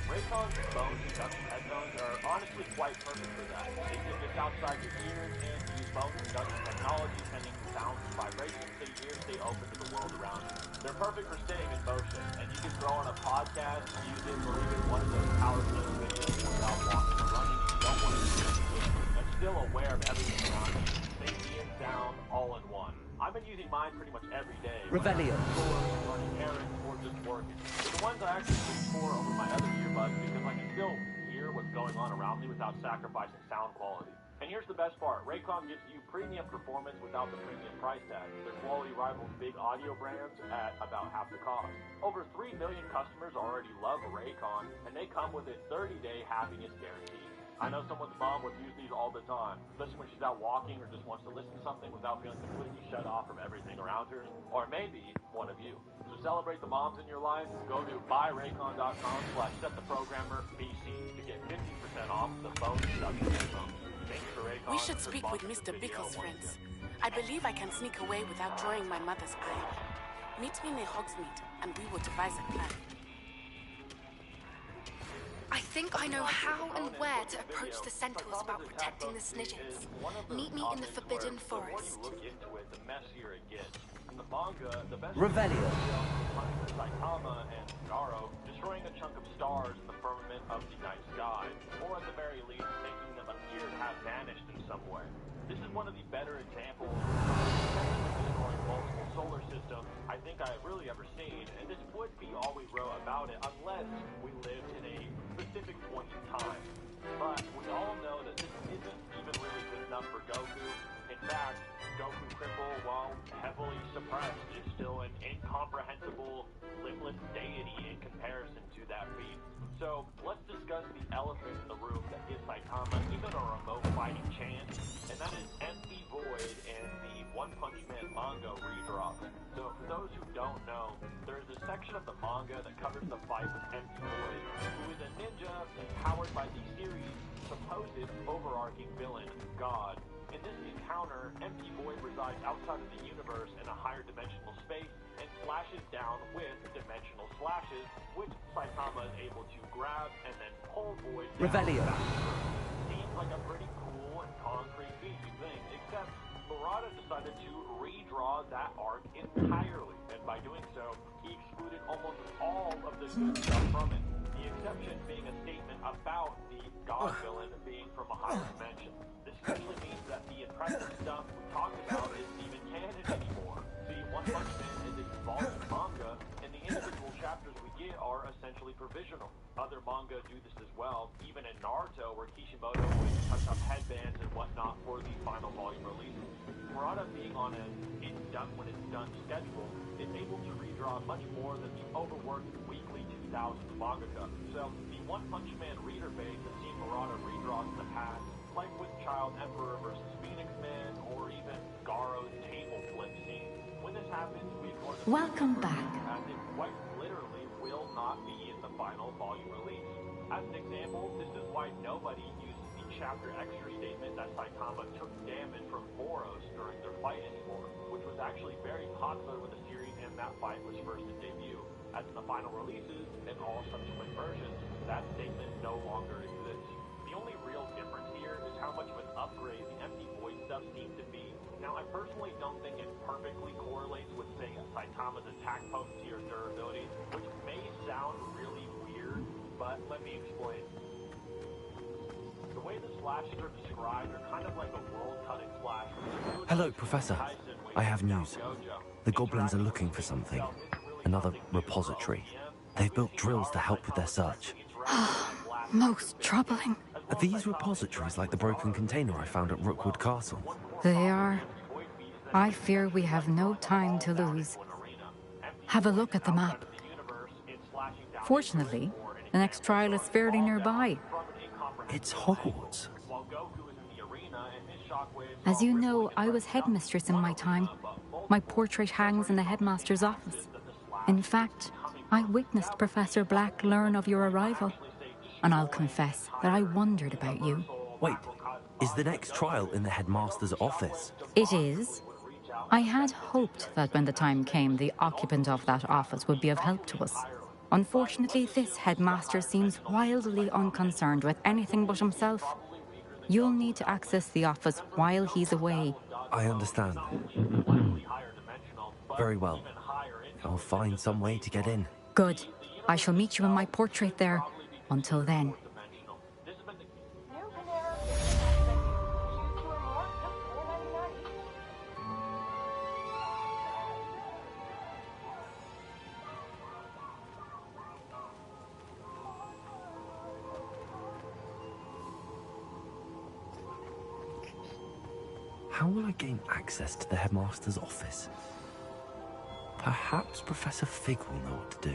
Raycon's bone conduction headphones are honestly quite perfect for that. They sit just outside your ears and use bone conduction technology, sending sounds and vibrations so your ears stay open to the world around you. They're perfect for staying in motion, and you can throw on a podcast, music, or even one of those power cleaning videos without walking or running. You don't want to do it, but still aware of everything around you. Safety and sound all in one. I've been using mine pretty much every day. Revelio. Running errands or just working. They're the ones I actually reach for over my other earbuds because I can still hear what's going on around me without sacrificing sound quality. And here's the best part. Raycon gives you premium performance without the premium price tag. Their quality rivals big audio brands at about half the cost. Over 3 million customers already love Raycon, and they come with a 30-day happiness guarantee. I know someone's mom would use these all the time, especially when she's out walking or just wants to listen to something without feeling completely shut off from everything around her. Or maybe one of you. So celebrate the moms in your life. Go to buyraycon.com/settheprogrammerbc to get 50% off the bone conduction headphones. We should speak with Mr. Bickle's friends. I believe I can sneak away without drawing my mother's eye. Meet me near Hogsmeade, and we will devise a plan. I think I know how and where to approach the Centaurs about protecting the Snidgets. Meet me in the Forbidden Forest. Look into it, the messier it gets. In the manga, the best Revelio. Saitama and Garo destroying a chunk of stars in the firmament of the night sky, or at the very least making them appear to have vanished in some way. This is one of the better examples of destroying multiple solar systems I think I've really ever seen, and this would be all we wrote about it unless we lived in a specific point in time. But we all know that this isn't even really good enough for Goku. In fact, Goku Cripple, while heavily suppressed, is still an incomprehensible, limbless deity in comparison to that feat. So, let's discuss the elephant in the room that gives Saitama even a remote fighting chance, and that is Empty Void and the One Punch Man manga redrops. So, for those who don't know, there is a section of the manga that covers the fight with Empty Void, who is a ninja empowered by the series' supposed overarching villain, God. In this encounter, Empty Void resides outside of the universe in a higher dimensional space and slashes down with dimensional slashes, which Saitama is able to grab and then pull Void down. Revelio. Seems like a pretty cool and concrete feat, you think, except Murata decided to redraw that arc entirely, and by doing so, he excluded almost all of the good stuff from it. The exception being a statement about the God villain being from a higher dimension. This essentially means that the impressive stuff we talked about isn't even canon anymore. See, One Punch Man is a volume manga, and the individual chapters we get are essentially provisional. Other manga do this as well, even in Naruto, where Kishimoto would touch up headbands and whatnot for the final volume release. Murata, being on an it's done when it's done schedule, is able to redraw much more than the overworked weekly 2000s mangaka. So, the One Punch Man reader base has seen Murata redraws in the past, like with Child Emperor versus Phoenix Man, or even Garo's table flip scene. When this happens, we ignore the Welcome back. As it quite literally will not be in the final volume release. As an example, this is why nobody uses the in-chapter extra statement that Saitama took damage from Boros during their fight anymore, which was actually very popular with the series and that fight was first to debut. As in the final releases and all subsequent versions, that statement no longer exists. The only real difference here is how much of an upgrade the empty void stuff seemed to be. Now, I personally don't think it perfectly correlates with, say, Saitama's attack potency or durability, which may sound really weird, but let me explain. The way the slashes are described are kind of like a world-cutting slash. Hello, Professor. I have news. The goblins are looking for something. Another repository. They've built drills to help with their search. Most troubling. Are these repositories like the broken container I found at Rookwood Castle? They are. I fear we have no time to lose. Have a look at the map. Fortunately, the next trial is fairly nearby. It's Hogwarts. As you know, I was headmistress in my time. My portrait hangs in the headmaster's office. In fact, I witnessed Professor Black learn of your arrival. And I'll confess that I wondered about you. Wait, is the next trial in the headmaster's office? It is. I had hoped that when the time came, the occupant of that office would be of help to us. Unfortunately, this headmaster seems wildly unconcerned with anything but himself. You'll need to access the office while he's away. I understand. Very well. I'll find some way to get in. Good. I shall meet you in my portrait there. Until then. How will I gain access to the headmaster's office? Perhaps Professor Fig will know what to do.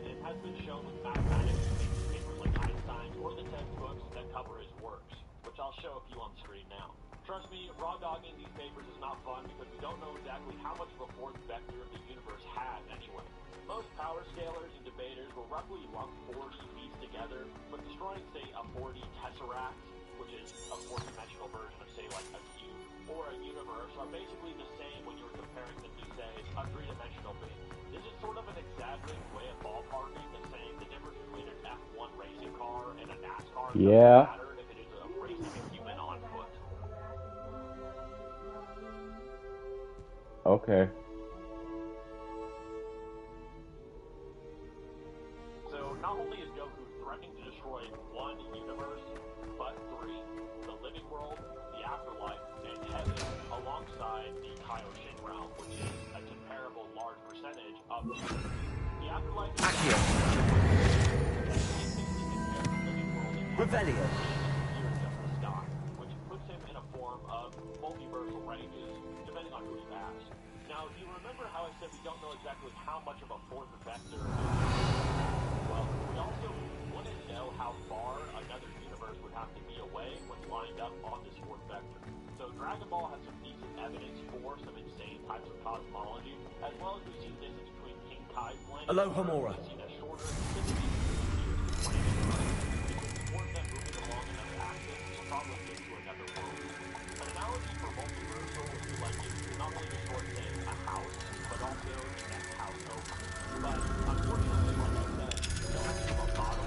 It has been shown with mathematics in papers like Einstein's or the textbooks that cover his works, which I'll show a few on screen now. Trust me, raw dogging these papers is not fun because we don't know exactly how much of a fourth vector of the universe has anyway. Most power scalers and debaters will roughly lump 4D beats together, but destroying, say, a 4D tesseract, which is a fourth-dimensional version of, say, like a cube, or a universe, are basically the same when you're comparing them to, say, a three-dimensional being. This is sort of an exaggerated way of ballparking and saying the difference between an F1 racing car and a NASCAR doesn't matter if it is a racing a human on foot. Okay. So not only is Goku threatening to destroy one universe, but three: the living world, the afterlife, and heaven, alongside the Kaioshin realm, which is a comparable large percentage of the afterlife. Revelio. Which puts him in a form of multiversal ranges, depending on who you ask. Now, do you remember how I said we don't know exactly how much of a fourth vector? Well, we also wouldn't know how far another universe would have to be away when lined up on this fourth vector. So Dragon Ball has some decent evidence for some insane types of cosmology, as well as we've seen this in between King Kai's planet. Hello, Homura. We've seen a shorter, specific years to planet. If it's more than moving along another axis, we'll probably get to another world. An analogy for multiversal would be like if you not only destroy, say, a house, but also the next house over. But unfortunately, like I said, we don't have a model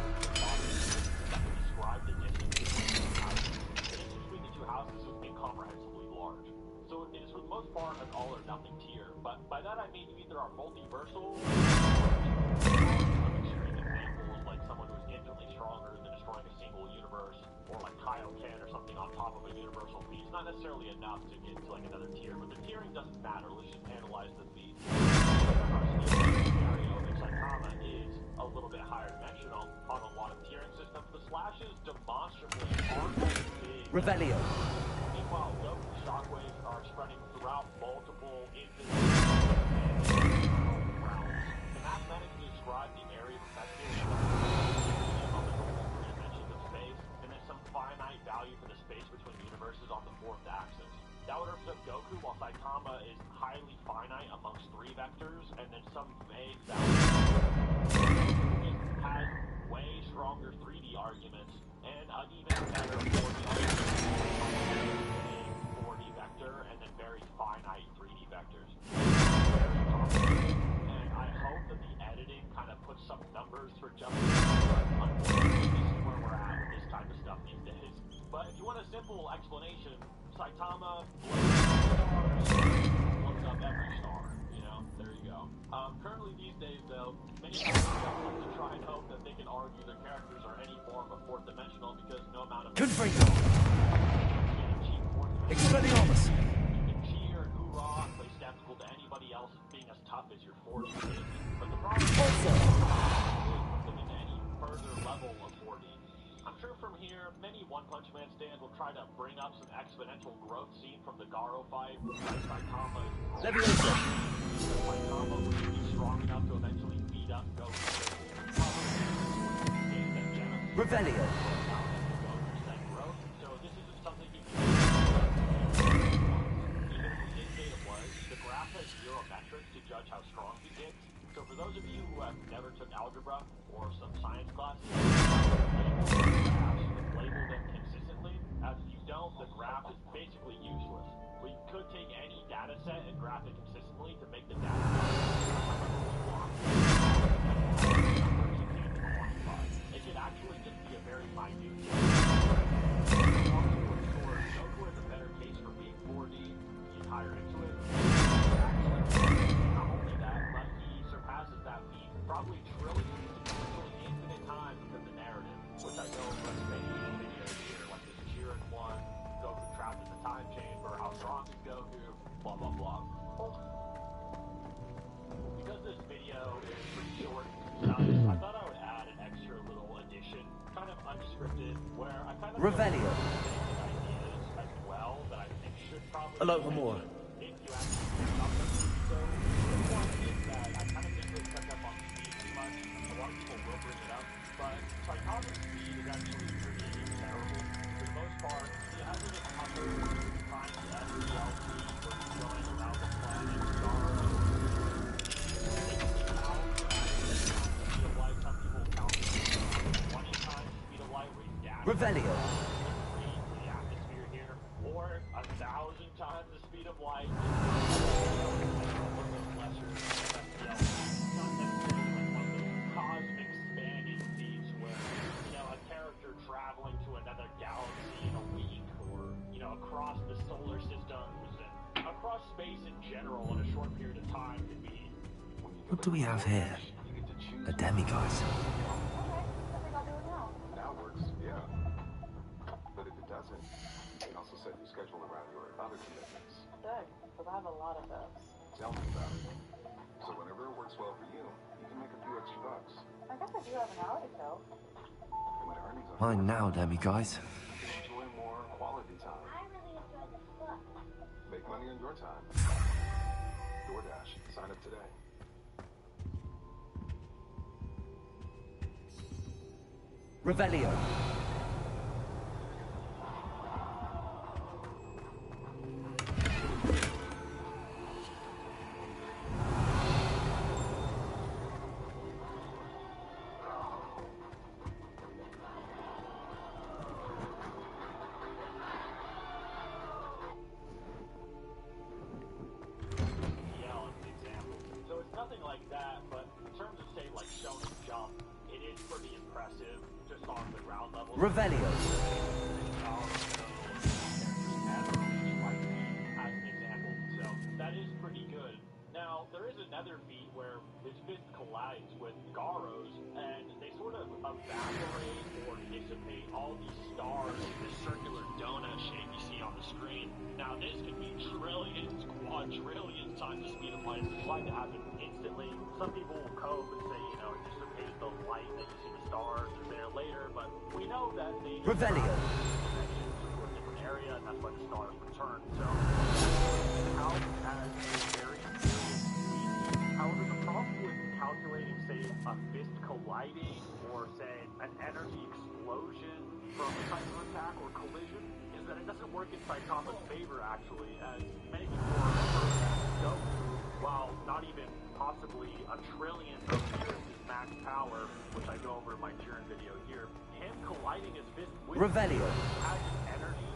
that can describe the distance between the two houses. The distance between the two houses is incomprehensibly large. So it is for the most part an all or nothing tier. But by that I mean you either are multiversal, some extreme examples like someone who is infinitely stronger than destroying a single universe, or like Kaioken or something on top of a universal feat. It's not necessarily enough to get to like another tier, but the tiering doesn't matter. Let's just analyze the feat. Scenario of Saitama is a little bit higher dimensional on a lot of tiering systems. The slashes demonstrably aren't as big. Revelio. Meanwhile, Goku shockwaves are spreading throughout multiple infinite realms. The mathematics describe the area of affected of the normal three dimensions of space, and then some finite value for the space between universes on the fourth axis. That would represent Goku, while Saitama is highly finite amongst three vectors and then some vague value. It has way stronger 3D arguments and an even better 4D argument. 4D vector and then very finite 3D vectors. Very complicated, and I hope that the editing kind of puts some numbers for justice, but unfortunately this is where we're at with this type of stuff these days. But if you want a simple explanation, Saitama blows up every star, you know? There you go. Currently these days, though, many people like to try and hope that they can argue their characters are any form of fourth dimensional because no amount of... Confringo! Expelliarmus! You can cheer and hoorah and play skeptical to anybody else being as tough as your 4D is. But the problem is put them into any further level of 4D. I'm sure from here, many One Punch Man stands will try to bring up some exponential growth seen from the Garo fight. Saitama would be strong enough to eventually beat up Goku. Revelio. So this isn't something you can do. Even if we did say it was, the graph has 0 metrics to judge how strong he gets. So for those of you who have never took algebra or some science classes, label them consistently. As if you don't, the graph is basically useless. We could take any data set and graph it consistently to make the data it could actually just be a very minute Goku is a better case for being 4D the entire into it. Not only that, but he surpasses that feat probably trillions, potentially infinite times within the narrative, which I know let's make videos here, like this Jiren 1, Goku trapped in the time chamber, how strong is Goku, blah blah blah. Because this video is pretty short and concise, I thought I would add an extra little addition, kind of unscripted, where I kind of Revelio. ideas as well that I think should probably Alohomora. if you actually pick up them. So the one is that I kind of didn't really touch up on speed too much. A lot of people will bring it up, but Saitama's speed is actually pretty terrible. For the most part, he has a couple times SDLC where he's going around the planet, Garo. Speed of light, some people count 20 times speed of light where he's down. Revelio. The atmosphere here, or 1,000 times the speed of light. Cosmic spanning feats where, you know, a character traveling to another galaxy in a week, or, you know, across the solar systems and across space in general in a short period of time could be. What do we have here? A demiguise. Now works, yeah. But if it doesn't, you can also set your schedule around your other commitments. Good, because I have a lot of those. Tell me about it. So whenever it works well for you, you can make a few extra bucks. I guess I do have an hour to go. And when earnings are Mine now, demiguise. enjoy more quality time. I really enjoyed this book. Make money on your time. DoorDash. Sign up today. Revelio. So it's nothing like that, but in terms of, say, like Shonen Jump, it is pretty impressive just on the ground level. Revelio. As an example, so that is pretty good. Now, there is another feat where his fist collides with Garo's, and they sort of evaporate or dissipate all these stars in this circular donut shape you see on the screen. Now, this could be trillions, quadrillions times the speed of light. It's like to happen instantly. Some people will cope and say, you know, it dissipates the light that you see the stars are there later, but we know that they Revelio. to a different area, and that's why the stars return. So, how has a very however, the problem with calculating, say, a fist colliding or, say, an energy explosion from a type of attack or collision is that it doesn't work in Saitama's favor, actually, as many people remember that Goku, while not even possibly a trillion of years his max power, which I go over in my Jiren video here, him colliding his fist with Revelio has an energy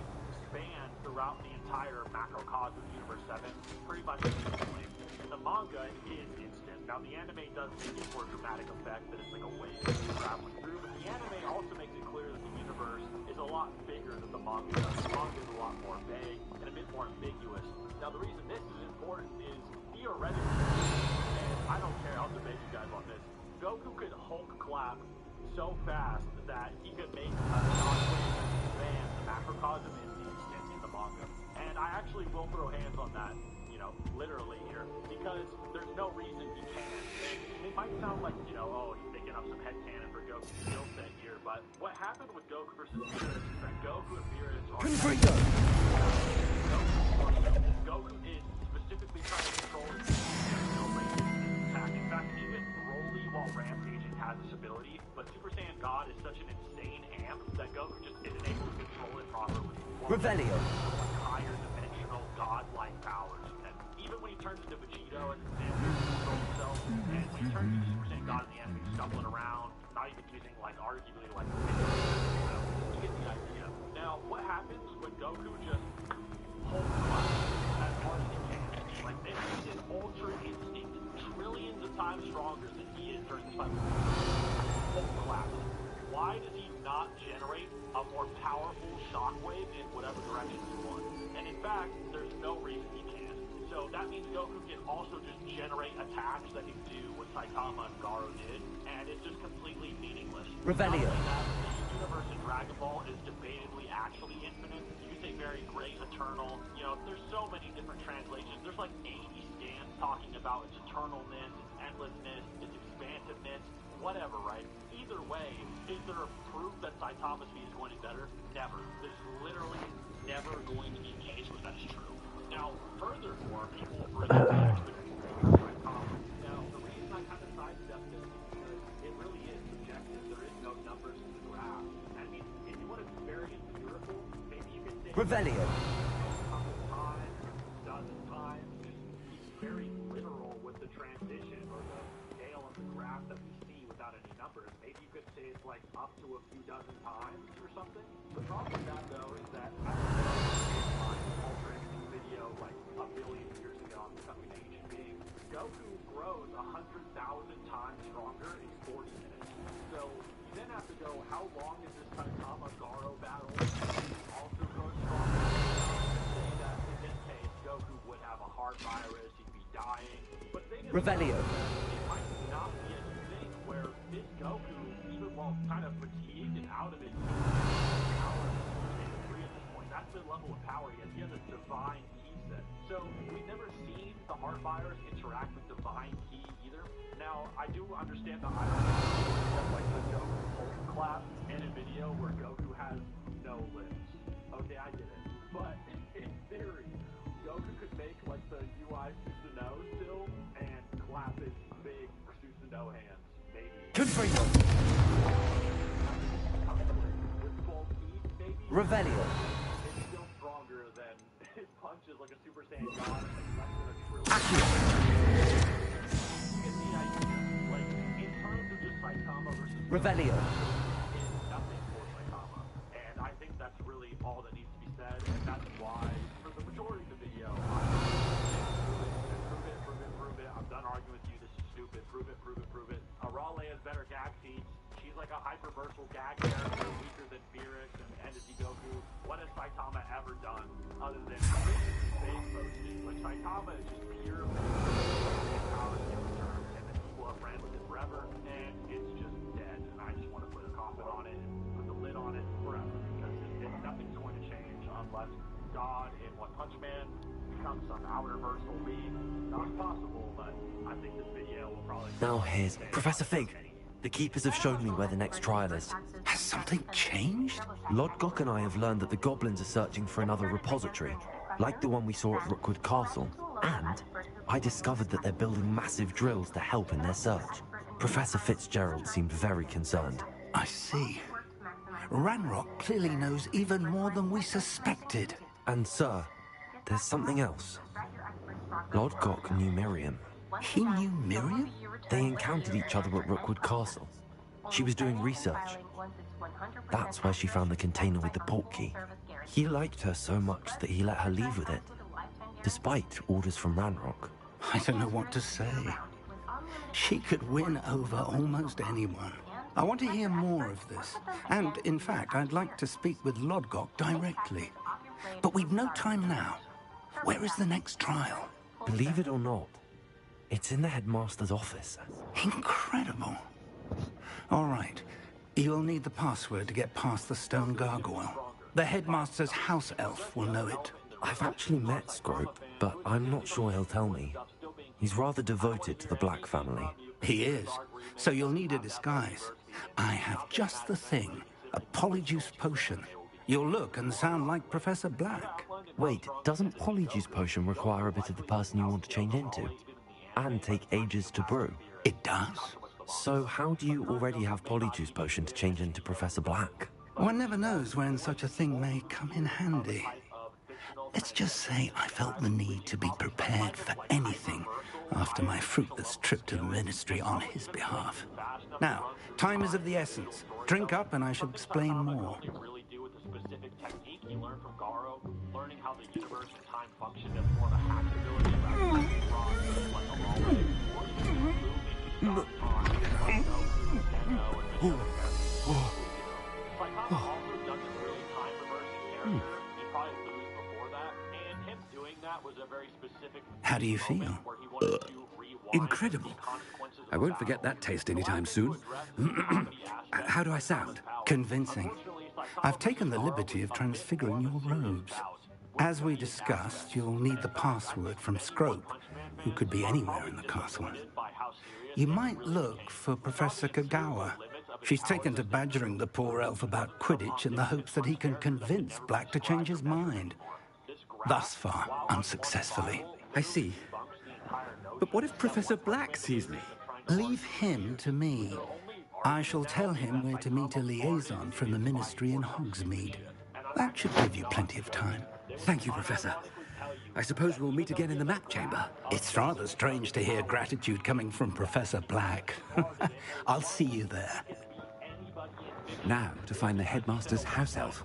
span throughout the entire macrocosm universe 7 pretty much instantly. In the manga, it is instant. Now, the anime does make it for a dramatic effect that it's like a wave traveling through, but the anime also makes it clear that the universe is a lot bigger than the manga does. The manga is a lot more vague and a bit more ambiguous. Now, the reason this is important is theoretically, and I don't care, I'll debate you guys on this, Goku could Hulk clap so fast that he could make a shockwave expand the macrocosm in the instant in the manga. And I actually will throw hands on that, you know, literally here, because there's no reason he can't. And it might sound like, you know, oh, he's making up some headcanon for Goku's skill set here, but what happened with Goku versus Beerus is that Goku and Beerus are... Goku is specifically trying to control his attack. In fact, even Broly, while rampaging, has this ability, but Super Saiyan God is such an insane amp that Goku just isn't able to control it properly. Revelio. Like higher dimensional godlike powers. And even when he turns into Vegito as an example, he can control himself. And when he turns into Super Saiyan God in the enemy, stumbling around, not even using like arguably like you get the idea. Now, what happens when Goku just holds class as hard as he can? Like this is his ultra instinct, trillions of times stronger than he is during this time. Hold class. Why does he not generate a more powerful shockwave in whatever direction he wants? And in fact, there's no reason he can't. So that means Goku can also just generate attacks that can do what Saitama and Garo did, and it's just completely meaningless. Revelio. The universe in Dragon Ball is debatably actually infinite. You can say very great, eternal. You know, there's so many different translations. There's like 80 scans talking about its eternalness, its endlessness, its expansiveness, whatever, right? Either way, is there proof that Saitama's speed is going to be better? Never. There's literally never going to be a case where that is true. Now, furthermore, people bring up the exponential Saitama. Now, the reason I kind of sidestepped this is because it really is subjective. There is no numbers in the graph. I mean, if you want to be very empirical, maybe you could say... Revelio. A couple times, a dozen times, just be very literal with the transition or the scale of the graph that we see without any numbers. Maybe you could say it's like up to a few dozen times or something. The problem with that, though, is that I don't know my altering video like a billion years ago on becoming an ancient being. Goku grows 100,000 times stronger in 40 minutes. So you then have to go, how long is this Saitama Garo battle? Also grows stronger. Say that in this case, Goku would have a heart virus, he'd be dying. But the thing is, Revelio. it might not be a thing where this Goku, even while kind of fatigued and out of it, power at this point. That's the level of power he has. He has a divine ki set. So we've never seen the heart virus interact with divine ki either. Now, I do understand the irony of like the Goku Hulk clap in a video where Goku has no limbs. Okay, I get it. But in theory, Goku could make like the UI Susanoo still and clap his big Susanoo hands. Maybe. Confringo. Revelio. It's still stronger than his punches like a Super Saiyan God and like less than a trillion. You get the idea. Like, in terms of just Saitama versus Revelio. is nothing for Saitama. And I think that's really all that needs to be said, and that's why, for the majority of the video, prove it. I'm done arguing with you. This is stupid. Prove it. Arale has better gag feats. She's like a hyper-versatile gag character, weaker than Beerus and Goku. What has Saitama ever done other than fake boasting? Like, Saitama is just pure power in terms, and then people are friends with it forever, and it's just dead. And I just want to put a coffin on it and put the lid on it forever, because nothing's going to change unless God in One Punch Man becomes some outer versatile being. Not possible, but I think this video will probably... Now here's Professor Fig. The Keepers have shown me where the next trial is. Has something changed? Lodgok and I have learned that the goblins are searching for another repository, like the one we saw at Rookwood Castle. And I discovered that they're building massive drills to help in their search. Professor Fitzgerald seemed very concerned. I see. Ranrock clearly knows even more than we suspected. And sir, there's something else. Lodgok knew Miriam. He knew Miriam? They encountered each other at Rookwood Castle. She was doing research. That's where she found the container with the portkey. He liked her so much that he let her leave with it, despite orders from Ranrock. I don't know what to say. She could win over almost anyone. I want to hear more of this. And, in fact, I'd like to speak with Lodgok directly. But we've no time now. Where is the next trial? Believe it or not, it's in the headmaster's office. Incredible. All right. You'll need the password to get past the stone gargoyle. The headmaster's house elf will know it. I've actually met Scrope, but I'm not sure he'll tell me. He's rather devoted to the Black family. He is. So you'll need a disguise. I have just the thing. A polyjuice potion. You'll look and sound like Professor Black. Wait, doesn't polyjuice potion require a bit of the person you want to change into? And take ages to brew? It does. So how do you already have polyjuice potion to change into Professor Black? One never knows when such a thing may come in handy. Let's just say I felt the need to be prepared for anything after my fruitless trip to the Ministry on his behalf. Now, time is of the essence. Drink up and I shall explain more. How do you feel? Incredible. I won't forget that taste anytime soon. How do I sound? Convincing. I've taken the liberty of transfiguring your robes. As we discussed, you'll need the password from Scrope, who could be anywhere in the castle. You might look for Professor Kagawa. She's taken to badgering the poor elf about Quidditch in the hopes that he can convince Black to change his mind. Thus far, unsuccessfully. I see. But what if Professor Black sees me? Leave him to me. I shall tell him where to meet a liaison from the Ministry in Hogsmeade. That should give you plenty of time. Thank you, Professor. I suppose we'll meet again in the map chamber. It's rather strange to hear gratitude coming from Professor Black. I'll see you there. Now to find the headmaster's house elf.